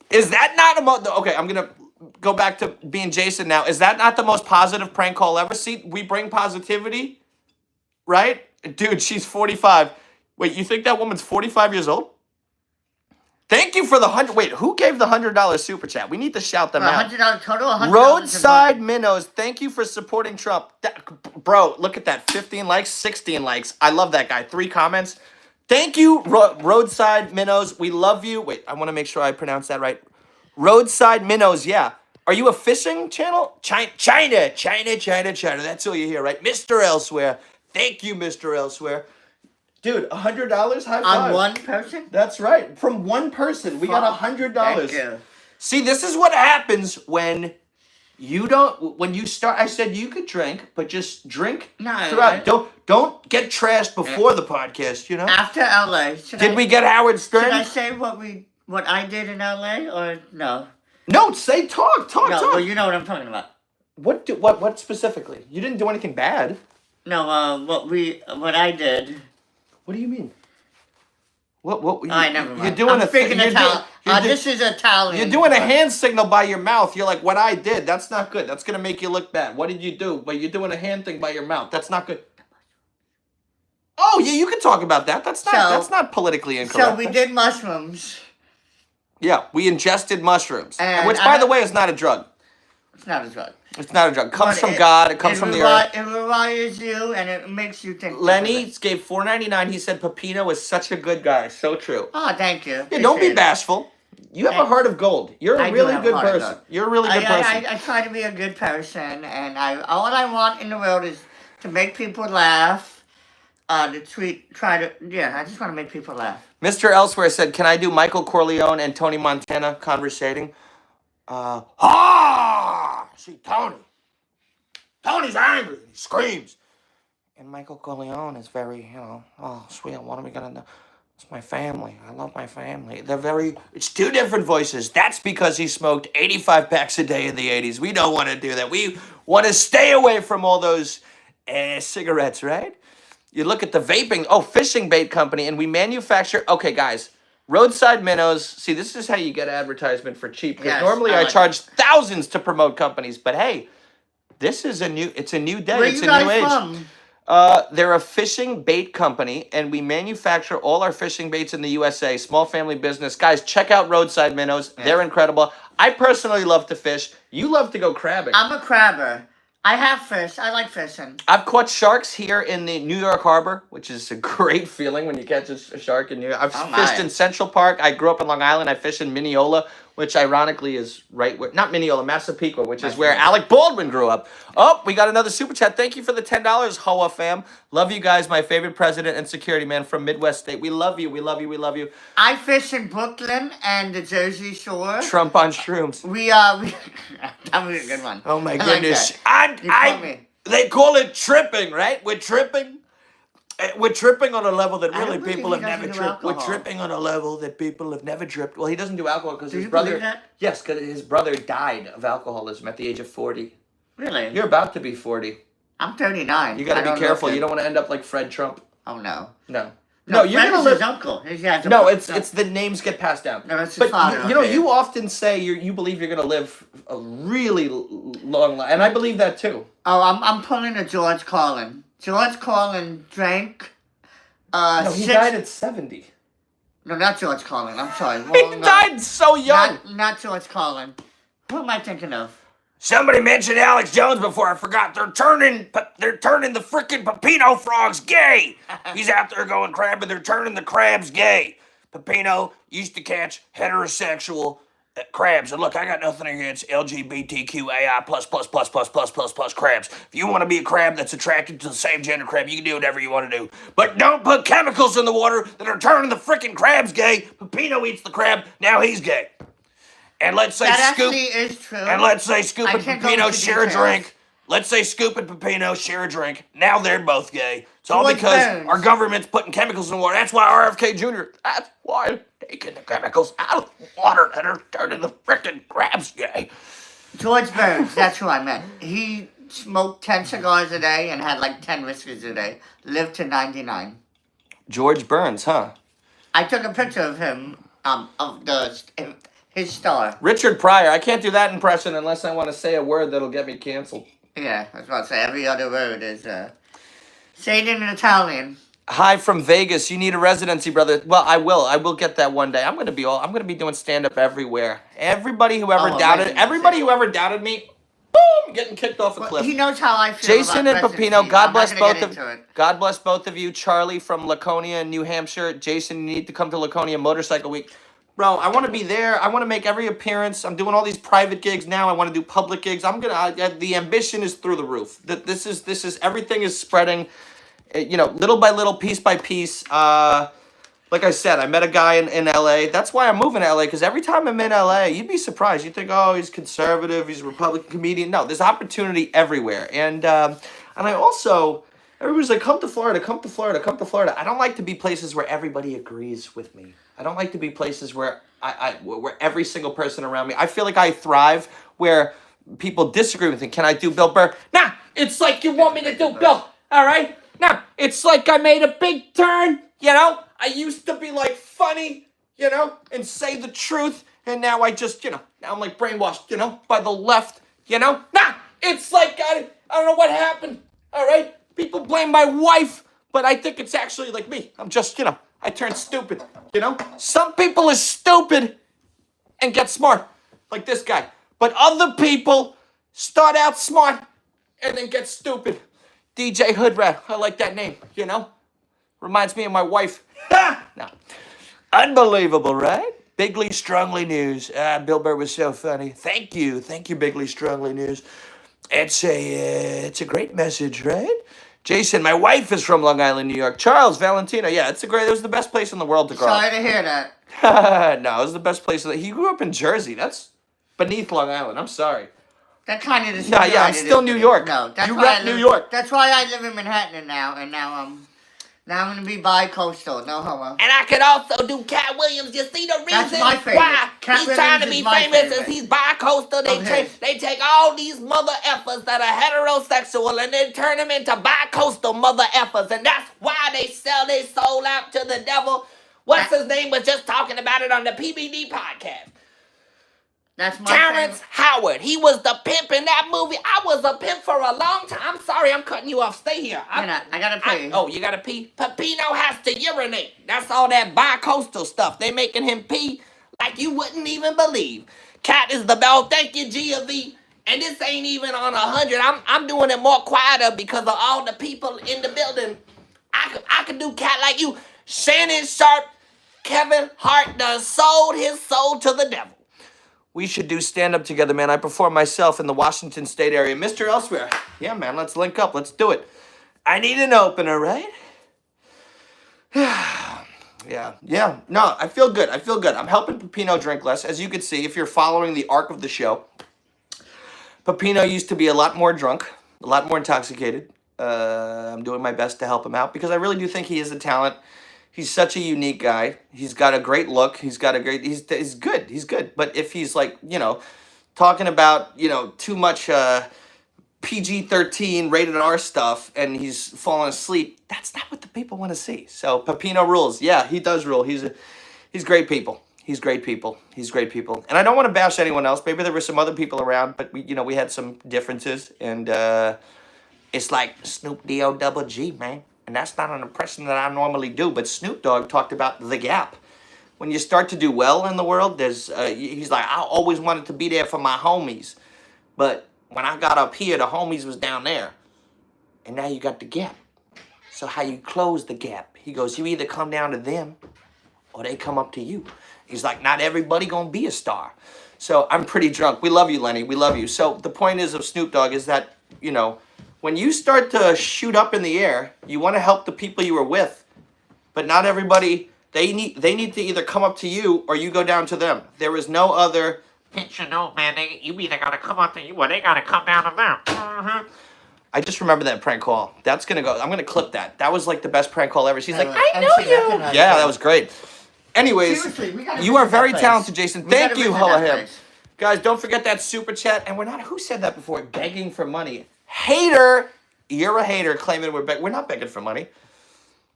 Is that not okay, I'm going to go back to being Jason now. Is that not the most positive prank call ever? See, we bring positivity, right? Dude, she's 45. Wait, you think that woman's 45 years old? Thank you for the 100. Wait, who gave the $100 super chat? We need to shout them out. $100 total. $100 Roadside Minnows, thank you for supporting Trump. Bro, look at that. 15 likes, 16 likes. I love that guy. 3 comments. Thank you, Roadside Minnows. We love you. Wait, I want to make sure I pronounce that right. Roadside Minnows, yeah. Are you a fishing channel? China. That's all you hear, right? Mr. Elsewhere. Thank you, Mr. Elsewhere. Dude, $100? High five. On one person? That's right. From one person. We got $100. Thank you. See, this is what happens when you don't. When you start, I said you could drink, but just drink No, throughout. Don't get trashed before the podcast. You know. After LA. Did we get Howard Should I Stern? say what I did in LA or no? No, say talk. No, well, you know what I'm talking about. What specifically? You didn't do anything bad. No, what I did. What do you mean? What? Alright, never mind. You're doing I'm a thing. speaking Italian. This is Italian. You're doing a hand signal by your mouth. You're like, what I did. That's not good. That's gonna make you look bad. What did you do? But you're doing a hand thing by your mouth. That's not good. Oh yeah, you can talk about that. That's not politically incorrect. So we did mushrooms. Yeah, we ingested mushrooms, And which, by the way, is not a drug. It's not a drug. It's not a drug. It comes But from God. It comes from the earth. It rewires you and it makes you think. Lenny gave $4.99. He said Peppino is such a good guy. So true. Oh, thank you. Yeah, don't be Appreciate it. bashful. You have a heart of gold. You're I a do really have a good heart of person. gold. You're a really good person. I try to be a good person, and all I want in the world is to make people laugh. I just want to make people laugh. Mr. Elsewhere said, "Can I do Michael Corleone and Tony Montana conversating?" See, Tony's angry. He screams. And Michael Corleone is very, oh, sweet. What are we gonna do? It's my family. I love my family. It's two different voices. That's because he smoked 85 packs a day in the 80s. We don't want to do that. We want to stay away from all those cigarettes, right? You look at the vaping, fishing bait company, and we manufacture, okay, guys, roadside minnows. See, this is how you get advertisement for cheap. Because Yes, normally I I like charge thousands to promote companies. But hey, it's a new day. Where It's you a new guys age. from? They're a fishing bait company, and we manufacture all our fishing baits in the USA. Small family business. Guys, check out Roadside Minnows. They're incredible. I personally love to fish. You love to go crabbing. I'm a crabber. I have fish. I like fishing. I've caught sharks here in the New York Harbor, which is a great feeling when you catch a shark in New York. I've fished in Central Park. I grew up in Long Island. I fished in Mineola, which ironically is right where, not Mineola, Massapequa, which is where Alec Baldwin grew up. Oh, we got another super chat. Thank you for the $10, Hoa fam. Love you guys, my favorite president and security man from Midwest State. We love you. We love you. We love you. I fish in Brooklyn and the Jersey Shore. Trump on shrooms. That was a good one. Oh my I like goodness. that. They call it tripping, right? We're tripping. We're tripping on a level that I don't really believe people he have never doesn't do tripped. We're alcohol. tripping on a level that people have never tripped. Well, he doesn't do alcohol because Do his you brother. believe that? Yes, because his brother died of alcoholism at the age of 40. Really? You're about to be 40. I'm 39. You got I to don't be careful. look it. You don't want to end up like Fred Trump. Oh, no. No. No, you're Fred gonna is live. his uncle. No, it's the names get passed down. No, that's his But father. you know, okay. you often say you believe you're gonna live a really long life, and I believe that too. Oh, I'm pulling a George Carlin. George Carlin drank. No, he died at 70. No, not George Carlin. I'm sorry. He Well, no. died so young. Not George Carlin. Who am I thinking of? Somebody mentioned Alex Jones before. I forgot. They're turning the frickin' Pepino frogs gay. He's out there going crabbing. They're turning the crabs gay. Pepino used to catch heterosexual crabs. And look, I got nothing against LGBTQAI plus crabs. If you want to be a crab that's attracted to the same gender crab, you can do whatever you want to do. But don't put chemicals in the water that are turning the frickin' crabs gay. Pepino eats the crab. Now he's gay. And let's say That Scoop. actually is true. And let's say Scoop I and can't go Pepino into share a details. drink. Let's say Scoop and Pepino share a drink. Now they're both gay. It's all George because Burns. our government's putting chemicals in the water. That's why RFK Jr. That's why they're taking the chemicals out of the water that are turning the frickin' crabs gay. George Burns, that's who I meant. He smoked 10 cigars a day and had like 10 whiskeys a day. Lived to 99. George Burns, huh? I took a picture of him, his star. Richard Pryor. I can't do that impression unless I want to say a word that'll get me canceled. Yeah, I was about to say, every other word is, say it in Italian. Hi from Vegas. You need a residency, brother. Well, I will. I will get that one day. I'm gonna be doing stand up everywhere. Everybody who ever doubted me, boom, getting kicked off a Well, cliff. he knows how I feel Jason about and Pepino, residency. God I'm bless not gonna both get of into it. God bless both of you. Charlie from Laconia, New Hampshire. Jason, you need to come to Laconia Motorcycle Week. Bro, I want to be there. I want to make every appearance. I'm doing all these private gigs now. I want to do public gigs. The ambition is through the roof. This is everything is spreading, little by little, piece by piece. Like I said, I met a guy in LA. That's why I'm moving to LA, because every time I'm in LA, you'd be surprised. You'd think, oh, he's conservative, he's a Republican comedian. No, there's opportunity everywhere. And I also, everybody's like, come to Florida, come to Florida, come to Florida. I don't like to be places where everybody agrees with me. I don't like to be places where where every single person around me. I feel like I thrive where people disagree with me. Can I do Bill Burr? Nah, it's like you want me to do Bill. All right? Nah, it's like I made a big turn, I used to be like funny, and say the truth. And now I just, now I'm like brainwashed, by the left, Nah, it's like I don't know what happened. All right? People blame my wife, but I think it's actually like me. I'm just, I turned stupid, Some people are stupid and get smart, like this guy. But other people start out smart and then get stupid. DJ Hoodrat, I like that name, Reminds me of my wife. No. Unbelievable, right? Bigly Strongly News. Bill Burr was so funny. Thank you, Bigly Strongly News. It's a great message, right? Jason, my wife is from Long Island, New York. Charles, Valentino, yeah, it was the best place in the world to grow up. Sorry to hear that. No, it was the best place. He grew up in Jersey. That's beneath Long Island. I'm sorry. That kind of is. Yeah, I'm still New York. No, that's You why rep I New live, York. That's why I live in Manhattan now, and now Now I'm gonna be bi-coastal. No homo. And I could also do Cat Williams. You see the That's reason my favorite. why Cat he's trying to Williams be is my famous is favorite. he's bi-coastal. Okay. They take all these mother effers that are heterosexual and then turn them into bi-coastal mother effers. And that's why they sell their soul out to the devil. What's his name was just talking about it on the PBD podcast. That's my Terrence favorite. Howard. He was the pimp in that movie. I was a pimp for a long time. I'm sorry, I'm cutting you off. Stay here. I gotta pee. Oh, you gotta pee? Pepino has to urinate. That's all that bi-coastal stuff. They making him pee like you wouldn't even believe. Cat is the bell. Thank you, GV. And this ain't even on 100. I'm doing it more quieter because of all the people in the building. I could do Cat like you. Shannon Sharp, Kevin Hart done sold his soul to the devil. We should do stand-up together, man. I perform myself in the Washington State area. Mr. Elsewhere. Yeah, man, let's link up. Let's do it. I need an opener, right? Yeah. No, I feel good. I'm helping Pepino drink less. As you can see, if you're following the arc of the show, Pepino used to be a lot more drunk, a lot more intoxicated. I'm doing my best to help him out because I really do think he is a talent. He's such a unique guy. He's got a great look. He's good. He's good. But if he's like, talking about, too much PG-13 rated R stuff and he's falling asleep, that's not what the people want to see. So Pepino rules. Yeah, he does rule. He's great people. He's great people. And I don't want to bash anyone else. Maybe there were some other people around, but we had some differences. And it's like Snoop D-O-double-G, man. And that's not an impression that I normally do. But Snoop Dogg talked about the gap. When you start to do well in the world, he's like, I always wanted to be there for my homies. But when I got up here, the homies was down there. And now you got the gap. So how you close the gap? He goes, you either come down to them or they come up to you. He's like, not everybody gonna be a star. So I'm pretty drunk. We love you, Lenny. We love you. So the point is of Snoop Dogg is that, when you start to shoot up in the air, you want to help the people you were with. But not everybody, they need to either come up to you or you go down to them. There is no other pinch your nose, man. You either got to come up to you or they got to come down to them. Mm-hmm. I just remember that prank call. That's going to go. I'm going to clip that. That was like the best prank call ever. She's like, I know you. Yeah, that was great. Anyways, you are very talented, Jason. Thank you, Hullahem. Guys, don't forget that super chat. And we're not, who said that before? Begging for money. Hater. You're a hater claiming we're not begging for money.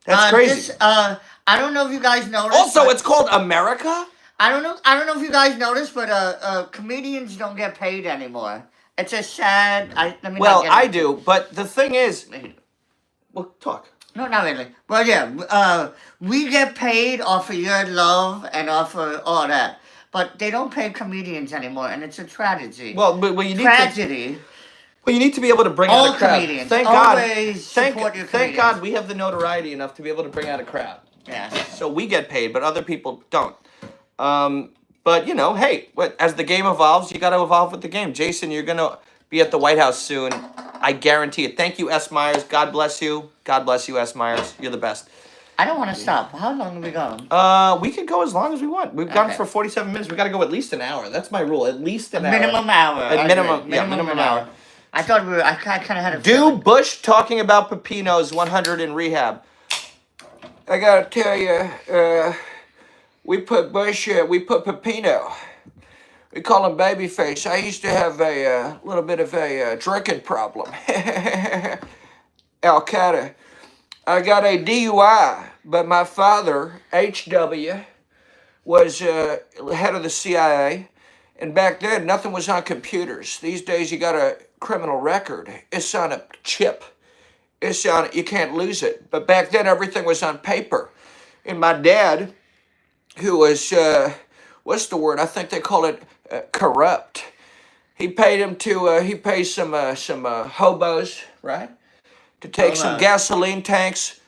That's crazy. I don't know if you guys noticed. Also, it's called America? I don't know if you guys noticed, but comedians don't get paid anymore. It's a sad. I do, but the thing is, well, talk. No, not really. Well, yeah, we get paid off of your love and off of all that, but they don't pay comedians anymore, and it's a tragedy. Well, but you need tragedy. Well, you need to be able to bring out a crowd. Comedians. Thank Always God. support your Thank comedians. God we have the notoriety enough to be able to bring out a crowd. Yeah. So we get paid, but other people don't. But hey, as the game evolves, you got to evolve with the game. Jason, you're gonna be at the White House soon. I guarantee it. Thank you, S. Myers. God bless you. God bless you, S. Myers. You're the best. I don't want to stop. How long are we going? We can go as long as we want. We've gone for 47 minutes. We got to go at least an hour. That's my rule. At least an hour. Minimum hour. At minimum hour. I thought I kind of had a Do feeling. Bush talking about Pepino's 100 in rehab. I gotta tell you, we put Pepino. We call him Babyface. I used to have a little bit of a drinking problem. Al Qaeda. I got a DUI, but my father, H.W., was head of the CIA. And back then, nothing was on computers. These days, you got a criminal record. It's on a chip. You can't lose it. But back then, everything was on paper. And my dad, who was, what's the word? I think they call it corrupt. He paid some hobos, right? To take some gasoline tanks,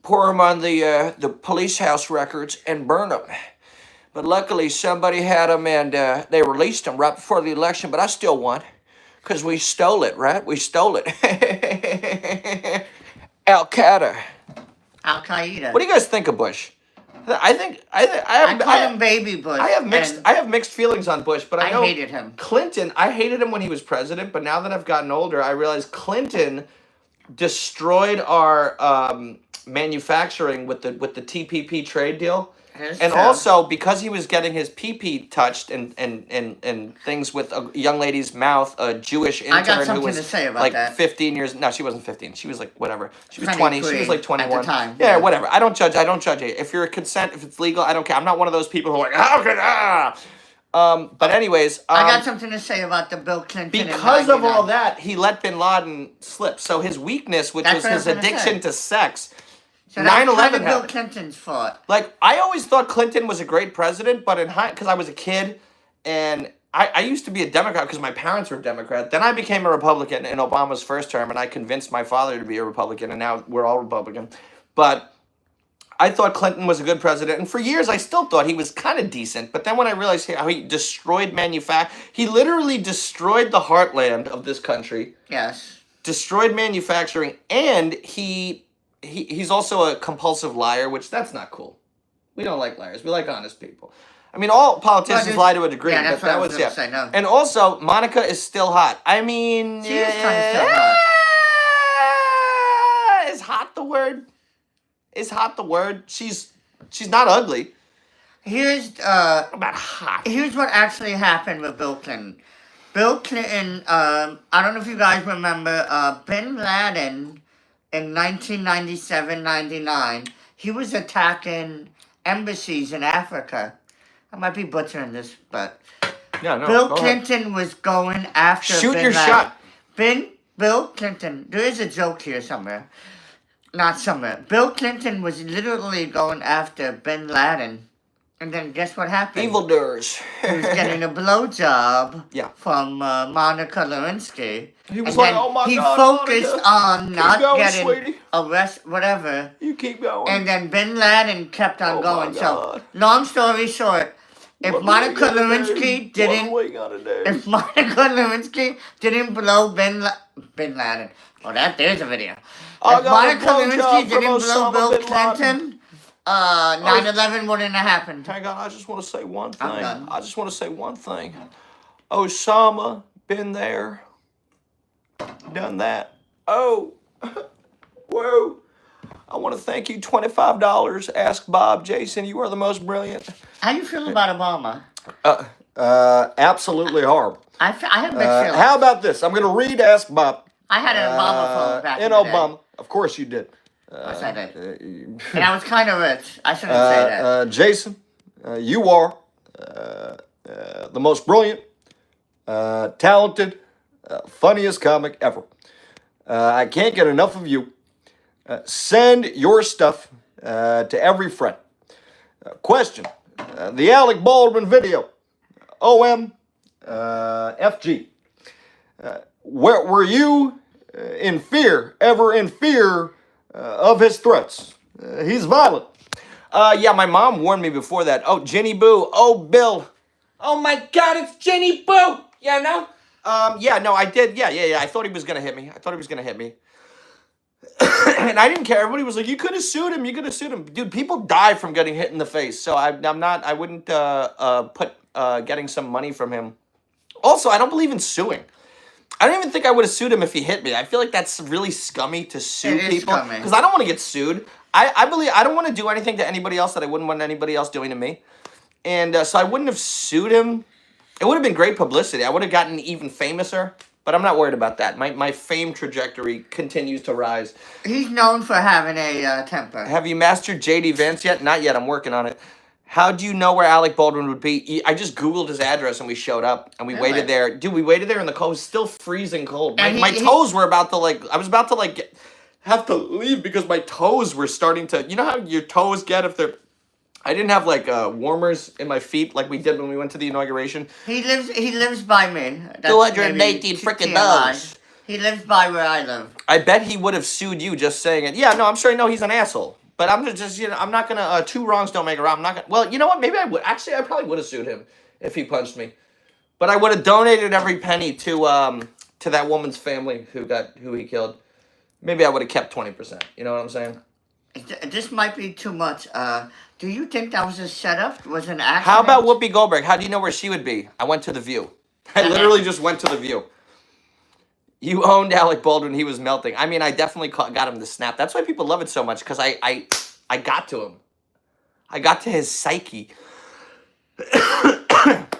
pour them on the police house records, and burn them. But luckily, somebody had them, and they released them right before the election. But I still won, because we stole it, right? We stole it. Al Qaeda. Al Qaeda. What do you guys think of Bush? I call him Baby Bush. I have mixed feelings on Bush, but I know hated him. Clinton. I hated him when he was president, but now that I've gotten older, I realize Clinton destroyed our manufacturing with the TPP trade deal. That's And true. also because he was getting his pee touched and things with a young lady's mouth, a Jewish intern who something was to say about like that. 15 years. No, she wasn't 15. She was like whatever. She was 20. She was like 21 at the time. Yeah, whatever. I don't judge it. If you're a consent, if it's legal, I don't care. I'm not one of those people who are like, how could but anyways, I got something to say about the Bill Clinton. because of all that, he let Bin Laden slip. So his weakness, which That's was what I his was gonna addiction say. to sex, So that's 9/11 kind of Bill happened. Clinton's fault. Like, I always thought Clinton was a great president, but because I was a kid, and I used to be a Democrat because my parents were Democrat. Then I became a Republican in Obama's first term, and I convinced my father to be a Republican, and now we're all Republican. But I thought Clinton was a good president, and for years I still thought he was kind of decent. But then when I realized how he destroyed he literally destroyed the heartland of this country, Yes. destroyed manufacturing, and he's also a compulsive liar, which that's not cool. We don't like liars. We like honest people. I mean, all politicians lie to a degree, Yeah, but that's what that I was was gonna say, no. And also, Monica is still hot. I mean, She is kinda still hot. Is hot the word? Is hot the word? She's not ugly. Here's About hot. here's what actually happened with Bill Clinton. Bill Clinton, I don't know if you guys remember, Bin Laden in 1997-99, he was attacking embassies in Africa. I might be butchering this, but Yeah, no. Bill go ahead. Clinton was going after Shoot Bin your Laden. shot. Bill Clinton, there is a joke here somewhere. Not somewhere. Bill Clinton was literally going after Bin Laden. And then guess what happened? Evildoers. He was getting a blowjob Yeah. from Monica Lewinsky. He was And like, then "Oh my he God, focused Monica. on Keep not going, getting sweetie. arrested, whatever. You keep going. And then Bin Laden kept on Oh my going. So, God. long story short, if Monica Lewinsky didn't, What are we gonna do? if Monica Lewinsky didn't blow Bin Laden, well, there's a video. I If got a Monica blowjob Lewinsky from didn't blow Osama Bill bin Laden. Clinton, 9/11 wouldn't have happened. Hang on, I just want to say one thing. I'm done. I just want to say one thing. Osama been there, done that. Oh, whoa. I want to thank you. $25. Ask Bob. Jason, you are the most brilliant. How you feel about Obama? Absolutely horrible. I have mixed feelings. How about this? I'm going to read Ask Bob. I had an Obama phone back in in the day. Obama. Of course you did. Yes, I did. And I was kind of rich. I shouldn't say that. Jason, you are the most brilliant, talented, funniest comic ever. I can't get enough of you. Send your stuff to every friend. Question. The Alec Baldwin video. OMFG. Where were you ever in fear of his threats? He's violent. Yeah, my mom warned me before that. Oh, Jenny Boo. Oh, Bill. Oh my God, it's Jenny Boo. Yeah, no. Yeah, no, I did. Yeah. I thought he was gonna hit me. And I didn't care. Everybody was like, "You could have sued him. Dude, people die from getting hit in the face. So I wouldn't put getting some money from him. Also, I don't believe in suing. I don't even think I would have sued him if he hit me. I feel like that's really scummy to sue It is people scummy. because I don't want to get sued. I believe I don't want to do anything to anybody else that I wouldn't want anybody else doing to me. And so I wouldn't have sued him. It would have been great publicity. I would have gotten even famouser. But I'm not worried about that. My fame trajectory continues to rise. He's known for having a temper. Have you mastered J.D. Vance yet? Not yet. I'm working on it. How do you know where Alec Baldwin would be? I just Googled his address and we showed up and we Really? waited there. Dude, we waited there and the cold was still freezing cold. And My toes were about to I was about to have to leave because my toes were starting to, you know how your toes get if they're, I didn't have warmers in my feet like we did when we went to the inauguration. He lives by me. That's 218 maybe frickin' TMI. dogs. He lives by where I live. I bet he would have sued you just saying it. Yeah, no, I'm sure I know he's an asshole. But I'm just I'm not gonna. Two wrongs don't make a right. I'm not gonna. Well, you know what? Maybe I would. Actually, I probably would have sued him if he punched me. But I would have donated every penny to that woman's family who he killed. Maybe I would have kept 20%. You know what I'm saying? This might be too much. Do you think that was a setup? Was an accident? How about Whoopi Goldberg? How do you know where she would be? I went to The View. I literally just went to The View. You owned Alec Baldwin. He was melting. I mean, I definitely got him to snap. That's why people love it so much, because I got to him. I got to his psyche.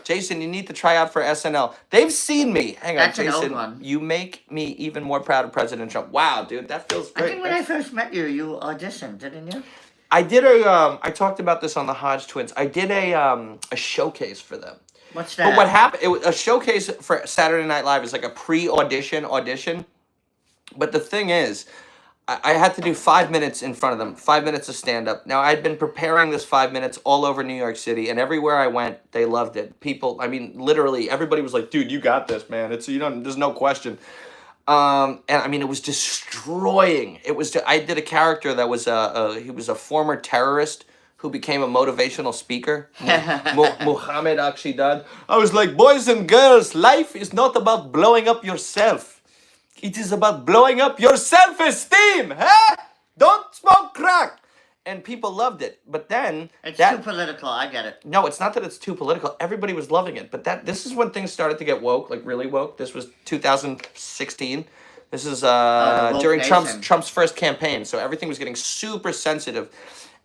Jason, you need to try out for SNL. They've seen me. Hang on, That's an old Jason. one. You make me even more proud of President Trump. Wow, dude, that feels I great. think when I first met you, you auditioned, didn't you? I did I talked about this on the Hodge Twins. I did a showcase for them. What's that? But what happened? It was a showcase for Saturday Night Live is like a pre-audition audition. But the thing is, I had to do 5 minutes in front of them, 5 minutes of stand-up. Now, I'd been preparing this 5 minutes all over New York City, and everywhere I went, they loved it. People, I mean, literally, everybody was like, dude, you got this, man. There's no question. And I mean, it was destroying. I did a character that was he was a former terrorist who became a motivational speaker, Muhammad Akshidad. I was like, boys and girls, life is not about blowing up yourself. It is about blowing up your self-esteem, huh? Don't smoke crack. And people loved it. But then... It's too political, I get it. No, it's not that it's too political. Everybody was loving it. But this is when things started to get woke, like really woke. This was 2016. This is during Trump's first campaign. So everything was getting super sensitive.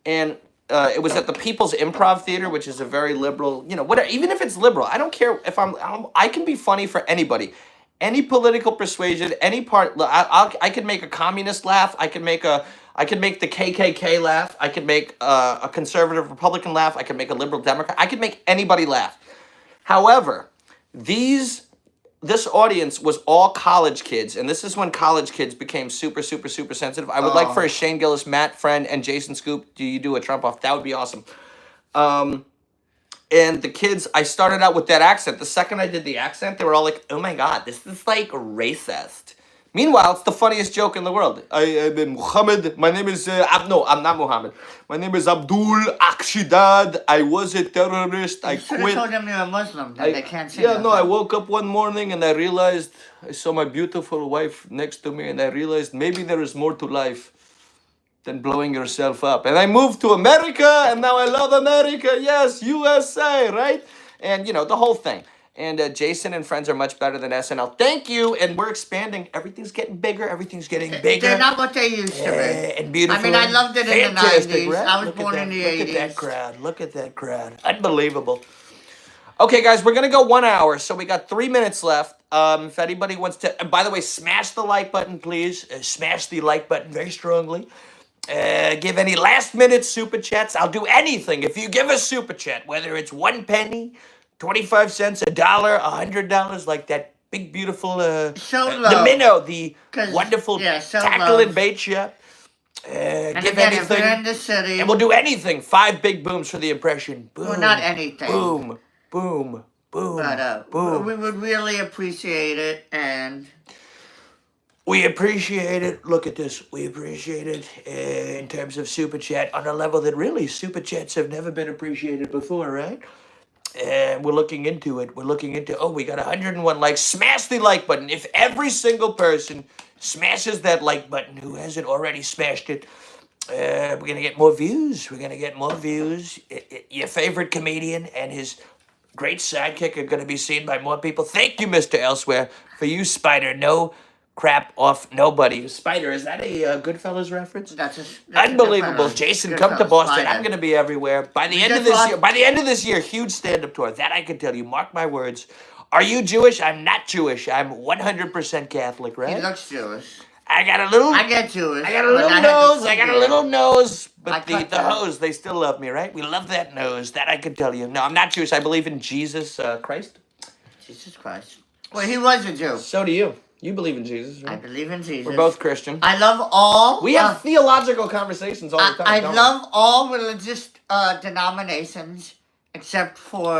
And it was at the People's Improv Theater, which is a very liberal, whatever. Even if it's liberal, I don't care if I can be funny for anybody. Any political persuasion, any part. I could make a communist laugh. I could make the KKK laugh. I could make a conservative Republican laugh. I could make a liberal Democrat. I could make anybody laugh. However, this audience was all college kids, and this is when college kids became super, super, super sensitive. I would like for a Shane Gillis, Matt Friend, and Jason Scoop. Do you do a Trump off? That would be awesome. And the kids, I started out with that accent. The second I did the accent, they were all like, oh my God, this is like racist. Meanwhile, it's the funniest joke in the world. I'm Muhammad. My name is, no, I'm not Muhammad. My name is Abdul Akshidad. I was a terrorist. I You should have quit. told them you're a Muslim, that they can't say Yeah, nothing. no, I woke up one morning and I realized, I saw my beautiful wife next to me and I realized maybe there is more to life than blowing yourself up. And I moved to America, and now I love America. Yes, USA, right? And, the whole thing. And Jason and Friends are much better than SNL. Thank you, and we're expanding. Everything's getting bigger. Everything's getting bigger. They're not what they used to be. And beautiful. I mean, I loved it in the Fantastic, 90s. right? I was Look at born that- in the Look 80s. at that crowd. Look at that crowd. Unbelievable. Okay, guys, we're going to go 1 hour, so we got 3 minutes left. If anybody wants to... by the way, smash the like button, please. Smash the like button very strongly. Give any last-minute super chats. I'll do anything. If you give a super chat, whether it's 1 penny, 25 cents, $1, $100, like that big, beautiful... Show the love. minnow, the 'Cause, wonderful yeah, show tackle love. and bait shop. And Give again, if anything. you're in the city... And we'll do anything. 5 big booms for the impression. Boom. Well, not anything. Boom. Boom. Boom. But boom. we would really appreciate it, and... We appreciate it. Look at this. We appreciate it in terms of Super Chat on a level that really Super Chats have never been appreciated before, right? And we're looking into it. We got 101 likes. Smash the like button. If every single person smashes that like button who hasn't already smashed it, we're going to get more views. Your favorite comedian and his great sidekick are going to be seen by more people. Thank you, Mr. Elsewhere. For you, Spider, no crap off nobody. Spider, is that a Goodfellas reference? That's Unbelievable. a Jason, Goodfellas. come to Boston. Spider. I'm going to be everywhere. By the end of this year, huge stand-up tour. That I can tell you. Mark my words. Are you Jewish? I'm not Jewish. I'm 100% Catholic, He right? looks Jewish. I got a little... I get Jewish. I got a little nose. I got a little nose. I But cut the that. hose, they still love me, right? We love that nose. That I can tell you. No, I'm not Jewish. I believe in Jesus Christ. Jesus Christ. Well, he was a Jew. So do you. You believe in Jesus, I right? believe in Jesus. We're both Christian. I love all... We have theological conversations all the time. I don't we? love all religious denominations except for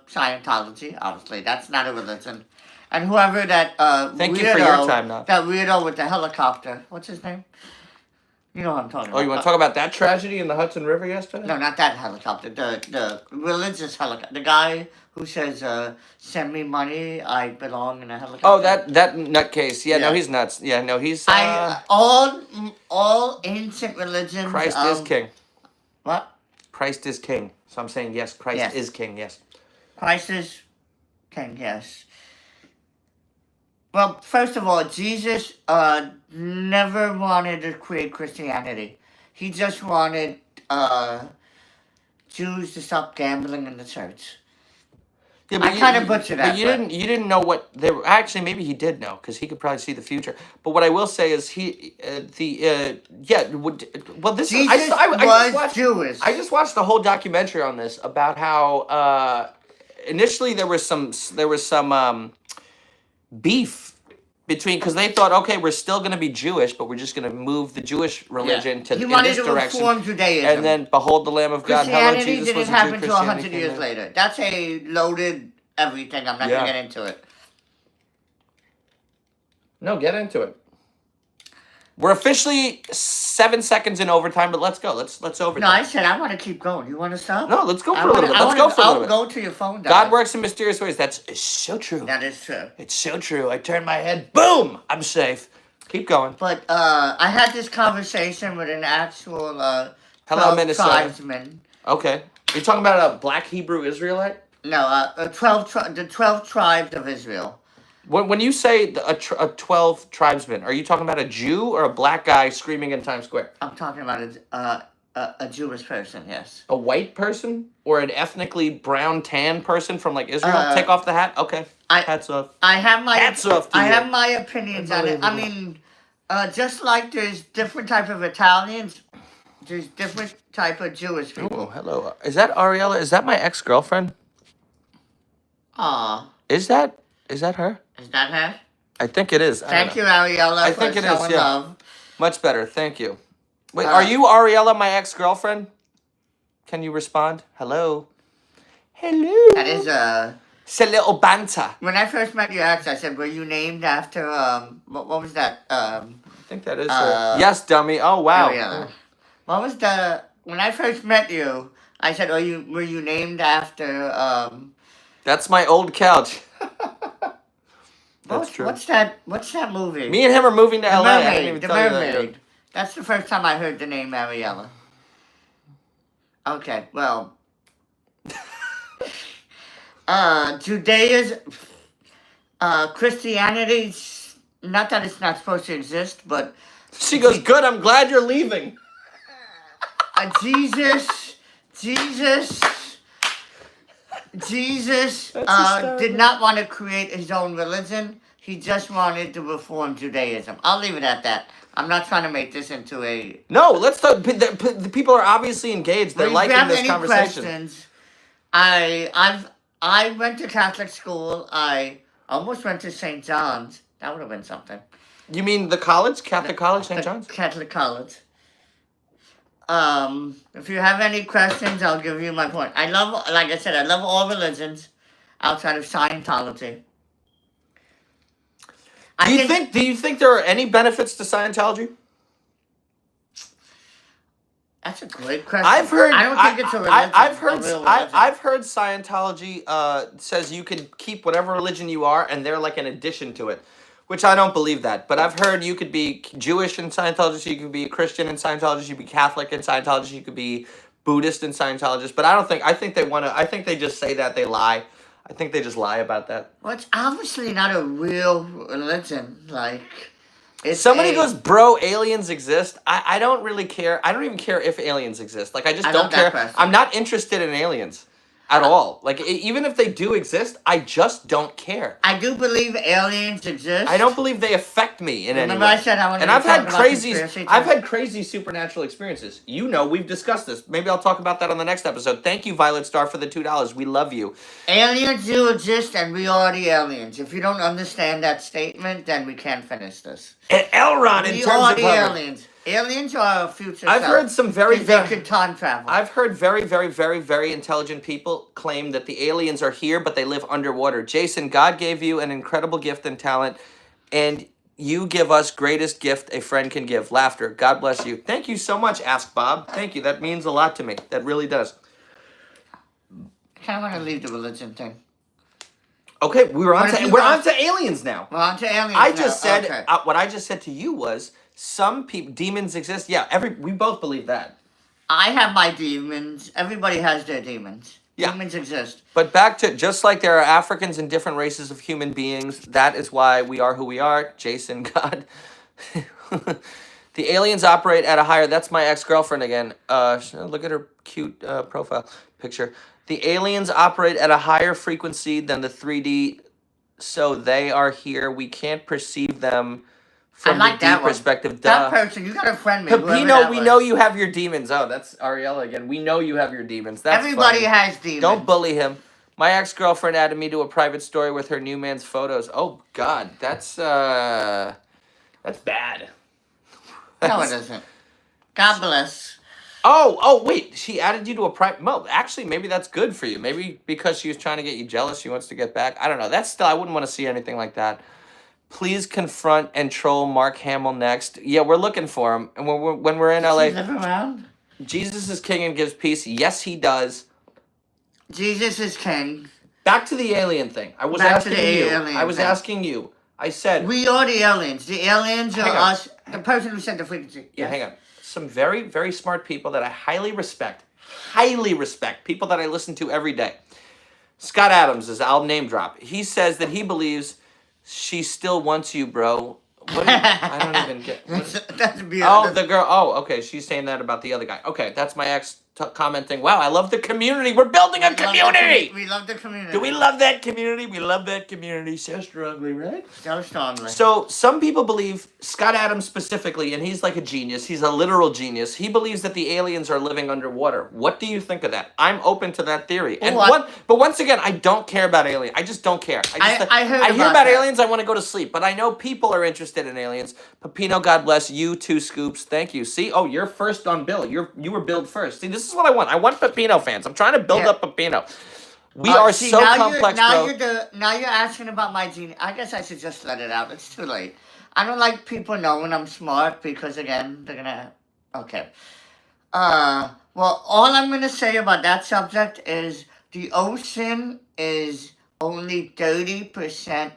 Scientology. Obviously, that's not a religion. And whoever that Thank weirdo, you for your time now. That weirdo with the helicopter. What's his name? You know what I'm talking about. Oh, you want to talk about that tragedy in the Hudson River yesterday? No, not that helicopter. The religious helicopter. The guy who says, "Send me money. I belong in a helicopter." Oh, that nutcase. Yeah, no, Yeah. he's nuts. Yeah, no, he's. All ancient religions. Christ is king. What? Christ is king. So I'm saying yes. Christ Yes. is king. Yes. Christ is king. Yes. Well, first of all, Jesus never wanted to create Christianity. He just wanted Jews to stop gambling in the church. Yeah, I kind of butchered that. But you didn't know what they were. Actually, maybe he did know because he could probably see the future. But what I will say is well, this Jesus I just was watched, Jewish. I just watched the whole documentary on this about how initially there was some beef between, because they thought, okay, we're still going to be Jewish, but we're just going to move the Jewish religion He in wanted this to direction. reform Judaism. And then, behold the Lamb of God. Hello, Christianity Jesus didn't was a Jew. happen until Christianity 100 came years in. later. That's a loaded everything. I'm not Yeah. going to get into it. No, get into it. We're officially 7 seconds in overtime, but let's go. Let's overtime. No, I said I want to keep going. You want to stop? No, let's go for a little bit. Let's go for a little bit. I'll go to your phone. God works in mysterious ways. That's so true. That is true. It's so true. I turn my head. Boom! I'm safe. Keep going. But I had this conversation with an actual Hello, Minnesota. tribesman. Okay. You're talking about a black Hebrew Israelite? No, the 12 tribes of Israel. When you say a 12 tribesmen, are you talking about a Jew or a black guy screaming in Times Square? I'm talking about a Jewish person, yes. A white person or an ethnically brown tan person from like Israel? Take off the hat. Okay. Hats off. I have my Hats off to you. have my opinions on it. I mean, just like there's different type of Italians, there's different type of Jewish people. Oh, hello. Is that Ariella? Is that my ex-girlfriend? Aw, Is that her? is that her? I think it is. Thank you, Ariella, I for think it is, showing yeah. love. Much better. Thank you. Wait, are you Ariella, my ex-girlfriend? Can you respond? Hello. Hello. That is It's a little banter. when I first met your ex, I said, "Were you named after what was that I think that is her. Yes, dummy. Oh, wow. Ariella? What was when I first met you? I said, were you named after That's my old couch. That's true. What's that movie? Me and him are moving to The LA. I didn't Mermaid. even The tell you that. Mermaid. That's the first time I heard the name Ariella. Okay, well. Judaism, Christianity, not that it's not supposed to exist, but She goes, good, I'm glad you're leaving. Jesus did not want to create his own religion. He just wanted to reform Judaism. I'll leave it at that. I'm not trying to make this into a... No, let's talk. The people are obviously engaged. They're If you have liking this any conversation. questions, I went to Catholic school. I almost went to St. John's. That would have been something. You mean the college? Catholic College, St. The John's? Catholic college. If you have any questions, I'll give you my point. Like I said, I love all religions outside of Scientology. Do you think there are any benefits to Scientology? That's a great question. I've heard. I don't think it's a religion. I've heard. a real religion. I've heard Scientology says you can keep whatever religion you are, and they're like an addition to it, which I don't believe that. But I've heard you could be Jewish in Scientology, you could be a Christian in Scientology, you could be Catholic in Scientology, you could be Buddhist in Scientology. But I don't think. I think they want to. I think they just say that they lie. I think they just lie about that. Well, it's obviously not a real religion. Like, it's Somebody goes, bro, aliens exist. I don't really care. I don't even care if aliens exist. Like, I just I don't love that care. question. I'm not interested in aliens at all. Like, even if they do exist, I just don't care. I do believe aliens exist. I don't believe they affect me in any Remember way. I said I wanted And to I've had talk about conspiracy I've theories? had crazy supernatural experiences. You know, we've discussed this. Maybe I'll talk about that on the next episode. Thank you, Violet Star, for the $2. We love you. Aliens do exist, and we are the aliens. If you don't understand that statement, then we can't finish this. And Elron, in We terms are of the Harvard. aliens. Aliens are our future I've self. heard some very, They very... could time travel. I've heard very, very, very, very intelligent people claim that the aliens are here, but they live underwater. Jason, God gave you an incredible gift and talent, and you give us greatest gift a friend can give. Laughter. God bless you. Thank you so much, Ask Bob. Thank you. That means a lot to me. That really does. I kind of want to leave the religion thing. Okay, we're on What if you to guys- aliens now. We're on to aliens I now. just said Okay. what I just said to you was some people demons exist. Yeah, we both believe that. I have my demons. Everybody has their demons. Yeah. Humans exist. But back to, just like there are Africans and different races of human beings, that is why we are who we are. Jason, God. The aliens operate at a higher, that's my ex-girlfriend again. Look at her cute profile picture. The aliens operate at a higher frequency than the 3D, so they are here. We can't perceive them from like the that D one. perspective. That Duh. person, you gotta friend me. whoever Pepino, that we was. know you have your demons. Oh, that's Ariella again. We know you have your demons. That's Everybody funny. has demons. Don't bully him. My ex-girlfriend added me to a private story with her new man's photos. Oh God, that's bad. No, it isn't. God bless. Oh, wait. She added you to a private. Well, actually, maybe that's good for you. Maybe because she was trying to get you jealous, she wants to get back. I don't know. That's still, I wouldn't want to see anything like that. Please confront and troll Mark Hamill next. Yeah, we're looking for him. And when we're in Does LA, he live around? Jesus is king and gives peace. Yes, he does. Jesus is king. Back to the alien thing. I was Back to asking the you. alien I was thing. asking you. I said, We are the aliens. The aliens are Hang on. us. The person who said the frequency. yeah, Yes. hang on. Some very, very smart people that I highly respect. Highly respect. People that I listen to every day. Scott Adams is, I'll name drop. He says that he believes she still wants you, bro. What I don't even get. That's beautiful. Oh, the girl. Oh, okay. She's saying that about the other guy. Okay, that's my ex commenting. Wow, I love the community. We're building a community. We love the community. Do we love that community? We love that community so strongly, right? So strongly. So some people believe, Scott Adams specifically, and he's like a genius. He's a literal genius. He believes that the aliens are living underwater. What do you think of that? I'm open to that theory. And but once again, I don't care about aliens. I just don't care. I hear about about that. aliens. I want to go to sleep. But I know people are interested in aliens. Pepino, God bless you. 2 scoops. Thank you. See, oh, you're first on Bill. You were billed first. See, this is what I want. I want Pepino fans. I'm trying to build up Pepino. We are See, so now complex, now bro. Now you're asking about my genius. I guess I should just let it out. It's too late. I don't like people knowing I'm smart because, again, they're gonna... Okay. Well, all I'm gonna say about that subject is the ocean is only 30%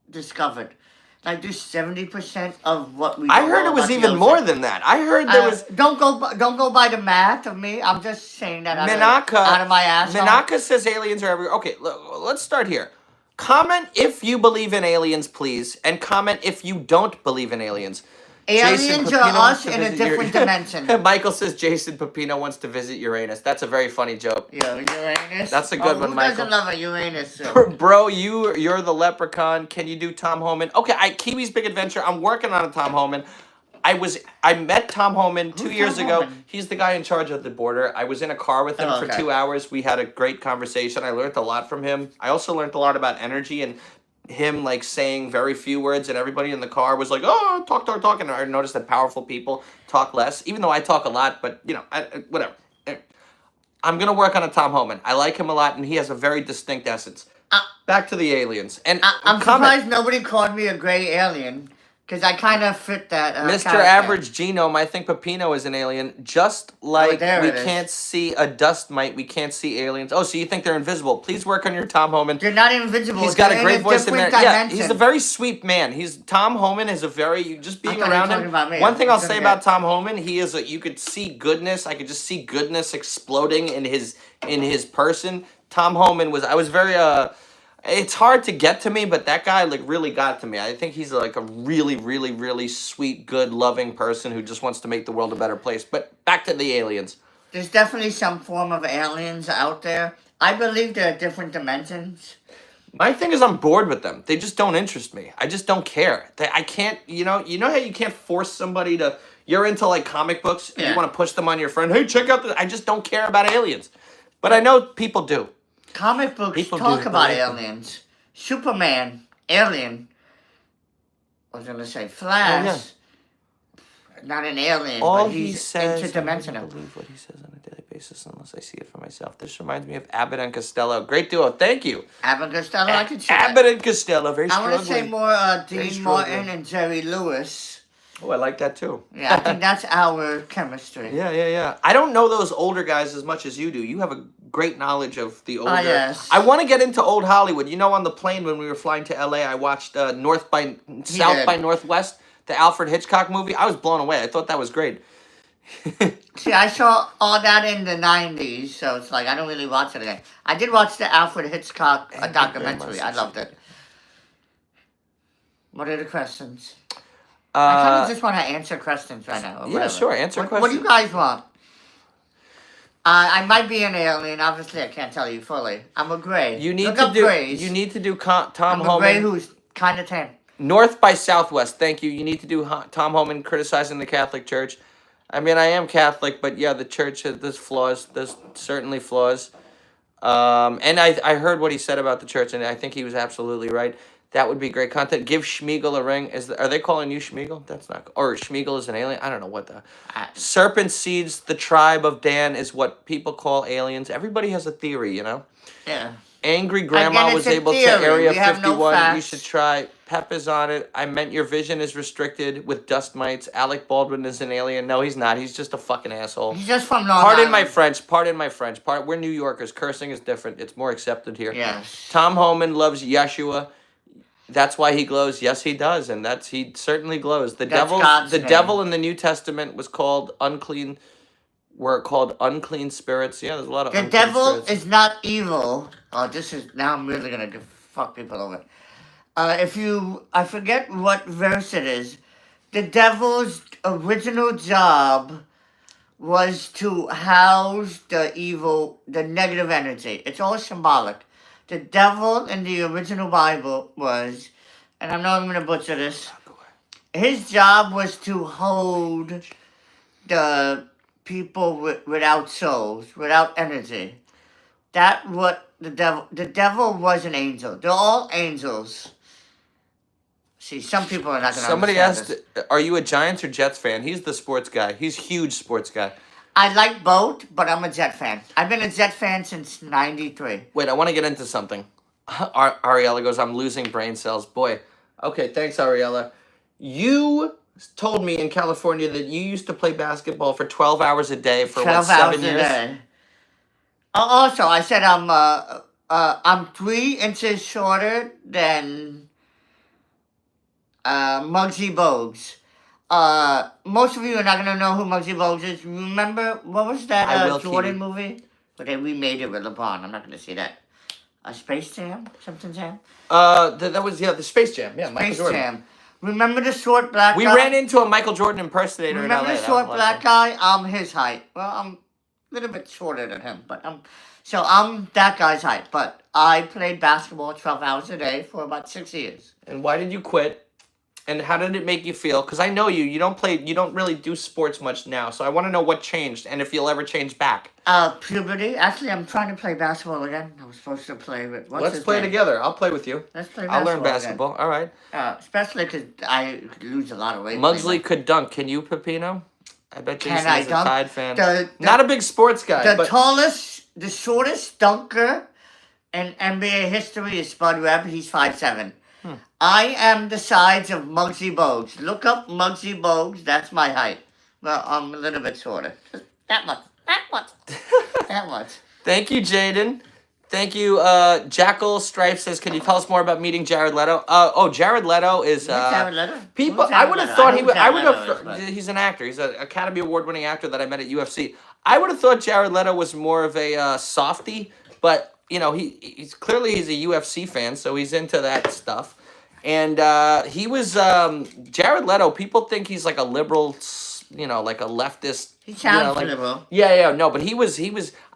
discovered. Like, there's 70% of what we. I don't heard know it was about the even ocean. more than that. I heard there was. Don't go by the math of me. I'm just saying that Minaka, out of my ass. Minaka says aliens are everywhere. Okay, let's start here. Comment if you believe in aliens, please, and comment if you don't believe in aliens. Aliens Jason are Pepino us wants to in a visit different dimension. Michael says Jason Pepino wants to visit Uranus. That's a very funny joke. Yeah, Uranus. That's a good one, who Michael. doesn't love a Uranus joke? Bro, you're the leprechaun. Can you do Tom Homan? Okay, Kiwi's Big Adventure. I'm working on a Tom Homan. I met Tom Homan 2 years Tom ago. Homan? He's the guy in charge of the border. I was in a car with him for okay. 2 hours. We had a great conversation. I learned a lot from him. I also learned a lot about energy and him like saying very few words, and everybody in the car was like, oh, talk. And I noticed that powerful people talk less, even though I talk a lot, but you know, whatever. I'm going to work on a Tom Homan. I like him a lot, and he has a very distinct essence. Back to the aliens. And I'm surprised nobody called me a gray alien, because I kind of fit that. Mr. character. Average Genome, I think Pepino is an alien. Just like there we it is. can't see a dust mite, we can't see aliens. Oh, so you think they're invisible. Please work on your Tom Homan. They're not invisible. He's got a They're great in voice in there. different Yeah, dimension. he's a very sweet man. Tom Homan is a very, just being I thought you around were talking him. about me. One thing I'll I say couldn't about get- Tom Homan, he is you could see goodness. I could just see goodness exploding in his person. Tom Homan I was very it's hard to get to me, but that guy like really got to me. I think he's like a really, really, really sweet, good, loving person who just wants to make the world a better place. But back to the aliens. There's definitely some form of aliens out there. I believe there are different dimensions. My thing is I'm bored with them. They just don't interest me. I just don't care. I can't, you know how you can't force somebody to, you're into like comic books and you Yeah. want to push them on your friend. Hey, check out I just don't care about aliens. But I know people do. Comic books People talk do about believe them. aliens. Superman, alien. I was gonna say Flash. Not an alien, All but he he's says, I interdimensional. wouldn't believe what he says on a daily basis unless I see it for myself. This reminds me of Abbott and Costello. Great duo. Thank you. Abbott Costello, I could see that. Abbott and Costello. Very I strong. want to say more Very Dean strong Martin word. and Jerry Lewis. Oh, I like that too. Yeah, I think that's our chemistry. Yeah. I don't know those older guys as much as you do. You have a great knowledge of the older. yes. I want to get into old Hollywood. You know, on the plane when we were flying to LA, I watched South did. by Northwest, the Alfred Hitchcock movie. I was blown away. I thought that was great. See, I saw all that in the 90s, so it's like I don't really watch it again. I did watch the Alfred Hitchcock documentary. I loved it. What are the questions? I kind of just want to answer questions right now. Or Yeah, whatever. sure. Answer What do questions. you guys want? I might be an alien. Obviously, I can't tell you fully. I'm a gray. You need Look to up do. grays. You need to do Tom I'm a gray Homan. who's kind of tan. North by Southwest. Thank you. You need to do Tom Homan criticizing the Catholic Church. I mean, I am Catholic, but yeah, the church there's flaws. There's certainly flaws. And I heard what he said about the church, and I think he was absolutely right. That would be great content. Give Schmiegel a ring. Are they calling you Schmiegel? That's not. Or Schmiegel is an alien. I don't know what the. Serpent seeds. The tribe of Dan is what people call aliens. Everybody has a theory, you know. Yeah. Angry Grandma Again, was it's a able to theory. Area We have no 51. You facts. should try. Pep is on it. I meant your vision is restricted with dust mites. Alec Baldwin is an alien. No, he's not. He's just a fucking asshole. He's just from Long Pardon Island. my French. Pardon my French. We're New Yorkers. Cursing is different. It's more accepted here. Yes. Tom Homan loves Yeshua. That's why he glows. Yes, he does, and he certainly glows. The That's God's name. devil in the New Testament was called unclean. Were called unclean spirits. Yeah, there's a lot of The unclean devil spirits. is not evil. Oh, this is now. I'm really gonna fuck people over. I forget what verse it is. The devil's original job was to house the negative energy. It's all symbolic. The devil in the original Bible was, and I know I'm gonna butcher this. His job was to hold the people without souls, without energy. That what the devil was an angel. They're all angels. See, some people are not gonna Somebody understand asked, this. "Are you a Giants or Jets fan?" He's the sports guy. He's a huge sports guy. I like both, but I'm a Jet fan. I've been a Jet fan since '93. Wait, I want to get into something. Ariella goes, "I'm losing brain cells." Boy, okay, thanks, Ariella. You told me in California that you used to play basketball for 12 hours a day for 12 what, hours 7 a years? day. Also, I said I'm 3 inches shorter than Muggsy Bogues. Most of you are not gonna know who Muggsy Bogues is. Remember what was I that will, Jordan Kiwi. movie? But they remade it with LeBron. I'm not gonna see that. Space Jam, something Jam. That was the Space Jam. Yeah, Michael Space Jordan. Jam. Remember the short black We guy? ran into a Michael Jordan impersonator Remember in LA. the That short was a lot of black fun. guy? I'm his height. Well, I'm a little bit shorter than him, but I'm that guy's height. But I played basketball 12 hours a day for about 6 years. And why did you quit? And how did it make you feel? Because I know you don't really do sports much now. So I want to know what changed and if you'll ever change back. Puberty. Actually, I'm trying to play basketball again. I was supposed to play with. Let's play together. I'll play with you. Let's play I'll learn basketball. basketball. All right. Especially because I lose a lot of weight. Mugsley could dunk. Can you, Pepino? I bet Can Jason I is a dunk? Tide fan. The Not a big sports guy, but the shortest dunker in NBA history is Spud Webb. He's 5'7". I am the size of Muggsy Bogues. Look up Muggsy Bogues. That's my height. Well, I'm a little bit shorter. Just that much. That much. That much. Thank you, Jaden. Thank you. Jackal Stripe says, "Can you tell us more about meeting Jared Leto?" Jared Leto is Jared Leto? people. Who's I Jared would have Leto? thought I he know would. I Jared would Leto is, have. but- He's an actor. He's an Academy Award-winning actor that I met at UFC. I would have thought Jared Leto was more of a softie, but you know he's clearly he's a UFC fan, so he's into that stuff. And he was Jared Leto. People think he's like a liberal, like a leftist. He sounds like, liberal. Yeah, no, but he was.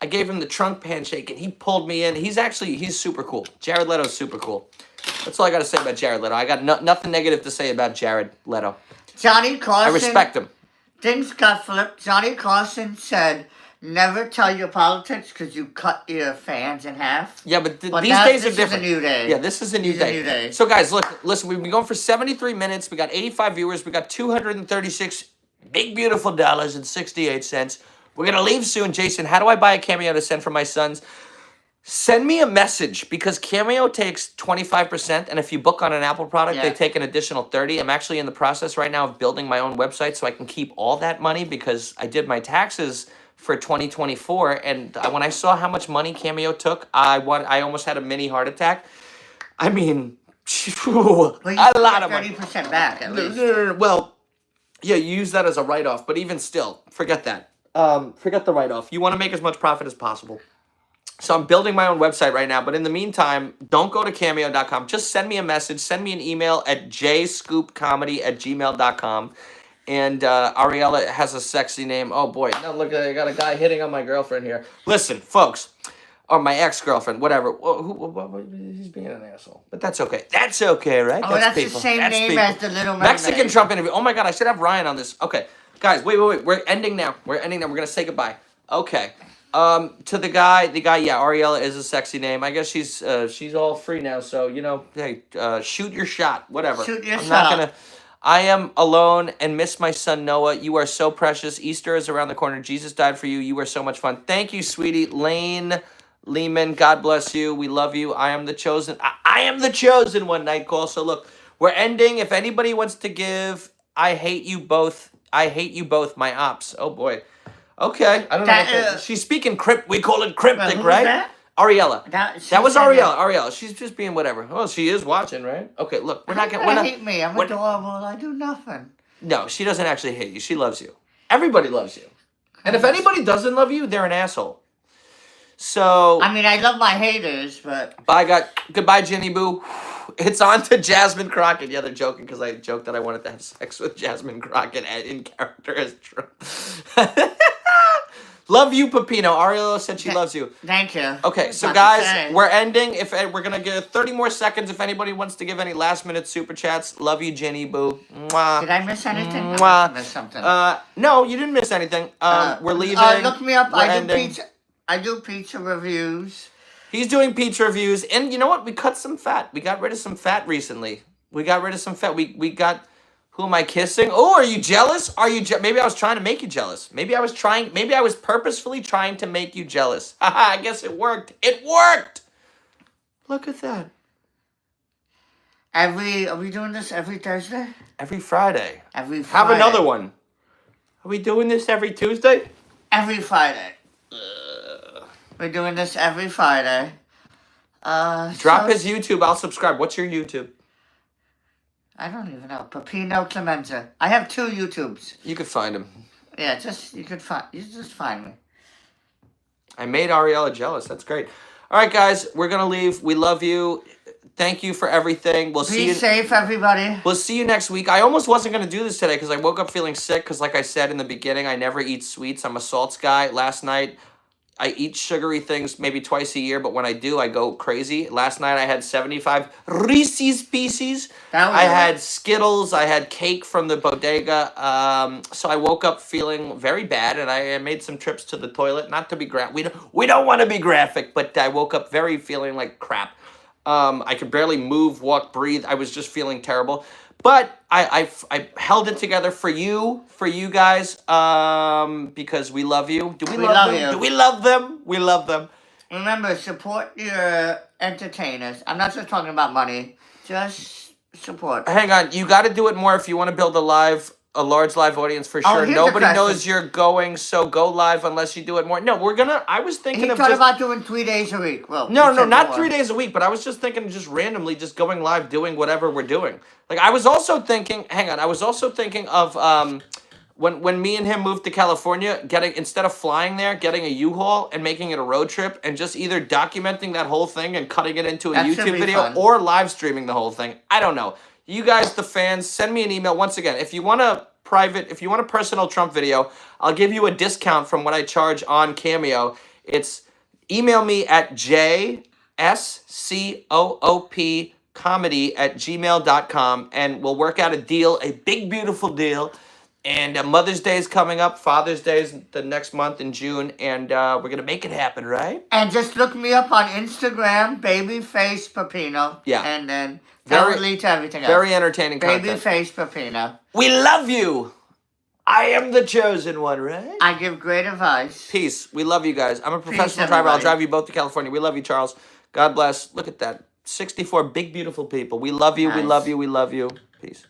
I gave him the trunk handshake, and he pulled me in. He's super cool. Jared Leto's super cool. That's all I got to say about Jared Leto. I got nothing negative to say about Jared Leto. Johnny Carson. I respect him. Things got flipped. Johnny Carson said, "Never tell your politics because you cut your fans in half." Yeah, but these But days are this is a different. new day. Yeah, this is a new This is a day. new day. So guys, listen, we've been going for 73 minutes. We got 85 viewers. We got 236 big beautiful dollars and 68 cents. We're gonna leave soon, Jason. How do I buy a Cameo to send for my sons? Send me a message because Cameo takes 25%, and if you book on an Apple product, they Yeah. take an additional 30. I'm actually in the process right now of building my own website so I can keep all that money because I did my taxes for 2024, and when I saw how much money Cameo took, I almost had a mini heart attack. I mean, Well, you a lot of money. 30% back at least. Well, Yeah, you use that as a write-off, but even still, forget that. Forget the write-off. You want to make as much profit as possible. So I'm building my own website right now, but in the meantime, don't go to cameo.com. Just send me a message, send me an email at jscoopcomedy@gmail.com. And Ariella has a sexy name. Oh boy, now look, I got a guy hitting on my girlfriend here. Listen, folks, or my ex-girlfriend, whatever. He's being an asshole, but that's okay. That's okay, right? Oh, that's the same name as the Little Mermaid. Mexican Trump interview. Oh my God, I should have Ryan on this. Okay, guys, wait. We're ending now. We're gonna say goodbye. Okay. To the guy, yeah, Ariella is a sexy name. I guess she's all free now, so hey, shoot your shot, whatever. Shoot your I'm shot. not gonna. I am alone and miss my son Noah. You are so precious. Easter is around the corner. Jesus died for you. You are so much fun. Thank you, sweetie. Lane Lehman, God bless you. We love you. I am the chosen. I am the chosen one. Night call. So look, we're ending. If anybody wants to give, I hate you both. I hate you both. My ops. Oh boy. Okay, I don't know. She's speaking we call it cryptic, who's right? that? Ariella. That was said Ariella. Ariella. She's just being whatever. Oh, she is watching, right? Okay, look, we're not gonna. hate me. I'm adorable. I do nothing. No, she doesn't actually hate you. She loves you. Everybody loves you. And if anybody doesn't love you, they're an asshole. So. I mean, I love my haters, but. Goodbye, Jenny Boo. It's on to Jasmine Crockett. Yeah, they're joking because I joked that I wanted to have sex with Jasmine Crockett in character as Trump. Love you, Pepino. Ariella said she loves you. Thank you. Okay, so guys, we're ending. We're gonna give 30 more seconds. If anybody wants to give any last-minute super chats, love you, Jenny Boo. Mwah. Did I miss anything? Mwah. I missed something. No, you didn't miss anything. We're leaving. Look me up. We're ending. I do pizza reviews. He's doing pizza reviews, and you know what? We cut some fat. We got rid of some fat recently. We got rid of some fat. We got. Who am I kissing? Oh, are you jealous? Maybe I was trying to make you jealous. Maybe I was purposefully trying to make you jealous. Haha, I guess it worked. It worked! Look at that. Are we doing this every Thursday? Every Friday. Every Friday. Have another one. Are we doing this every Tuesday? Every Friday. We're doing this every Friday. Drop his YouTube. I'll subscribe. What's your YouTube? I don't even know. Pepino Clemenza. I have 2 YouTubes. You could find him. Yeah, you just find me. I made Ariella jealous. That's great. All right, guys, we're gonna leave. We love you. Thank you for everything. We'll see you. Be safe, everybody. We'll see you next week. I almost wasn't gonna do this today because I woke up feeling sick. Because, like I said in the beginning, I never eat sweets. I'm a salts guy. Last night, I eat sugary things maybe twice a year, but when I do, I go crazy. Last night I had 75 Reese's Pieces. I had Skittles. I had cake from the bodega. So I woke up feeling very bad, and I made some trips to the toilet. Not to be we don't want to be graphic, but I woke up feeling like crap. I could barely move, walk, breathe. I was just feeling terrible. But I held it together for you guys, because we love you. Do we love them? You. Do we love them? We love them. Remember, support your entertainers. I'm not just talking about money. Just support. Hang on, you got to do it more if you want to build a large live audience for sure. Nobody knows you're going, so go live unless you do it more. No, I was thinking he of thought about doing 3 days a week. Well, no, not 3 days a week, but I was just thinking just randomly just going live doing whatever we're doing. Like I was also thinking of when me and him moved to California, instead of flying there, getting a U-Haul and making it a road trip and just either documenting that whole thing and cutting it into a YouTube video or live streaming the whole thing. I don't know. You guys, the fans, send me an email. Once again, if you want a personal Trump video, I'll give you a discount from what I charge on Cameo. It's email me at jscoopcomedy@gmail.com and we'll work out a deal, a big, beautiful deal. And Mother's Day is coming up. Father's Day is the next month in June. And we're going to make it happen, right? And just look me up on Instagram, Babyface Pepino. Yeah. And then that will lead to everything else. Very entertaining content. Babyface Pepino. We love you. I am the chosen one, right? I give great advice. Peace. We love you guys. I'm a professional driver. I'll drive you both to California. We love you, Charles. God bless. Look at that. 64 big, beautiful people. We love you. Nice. We love you. We love you. Peace.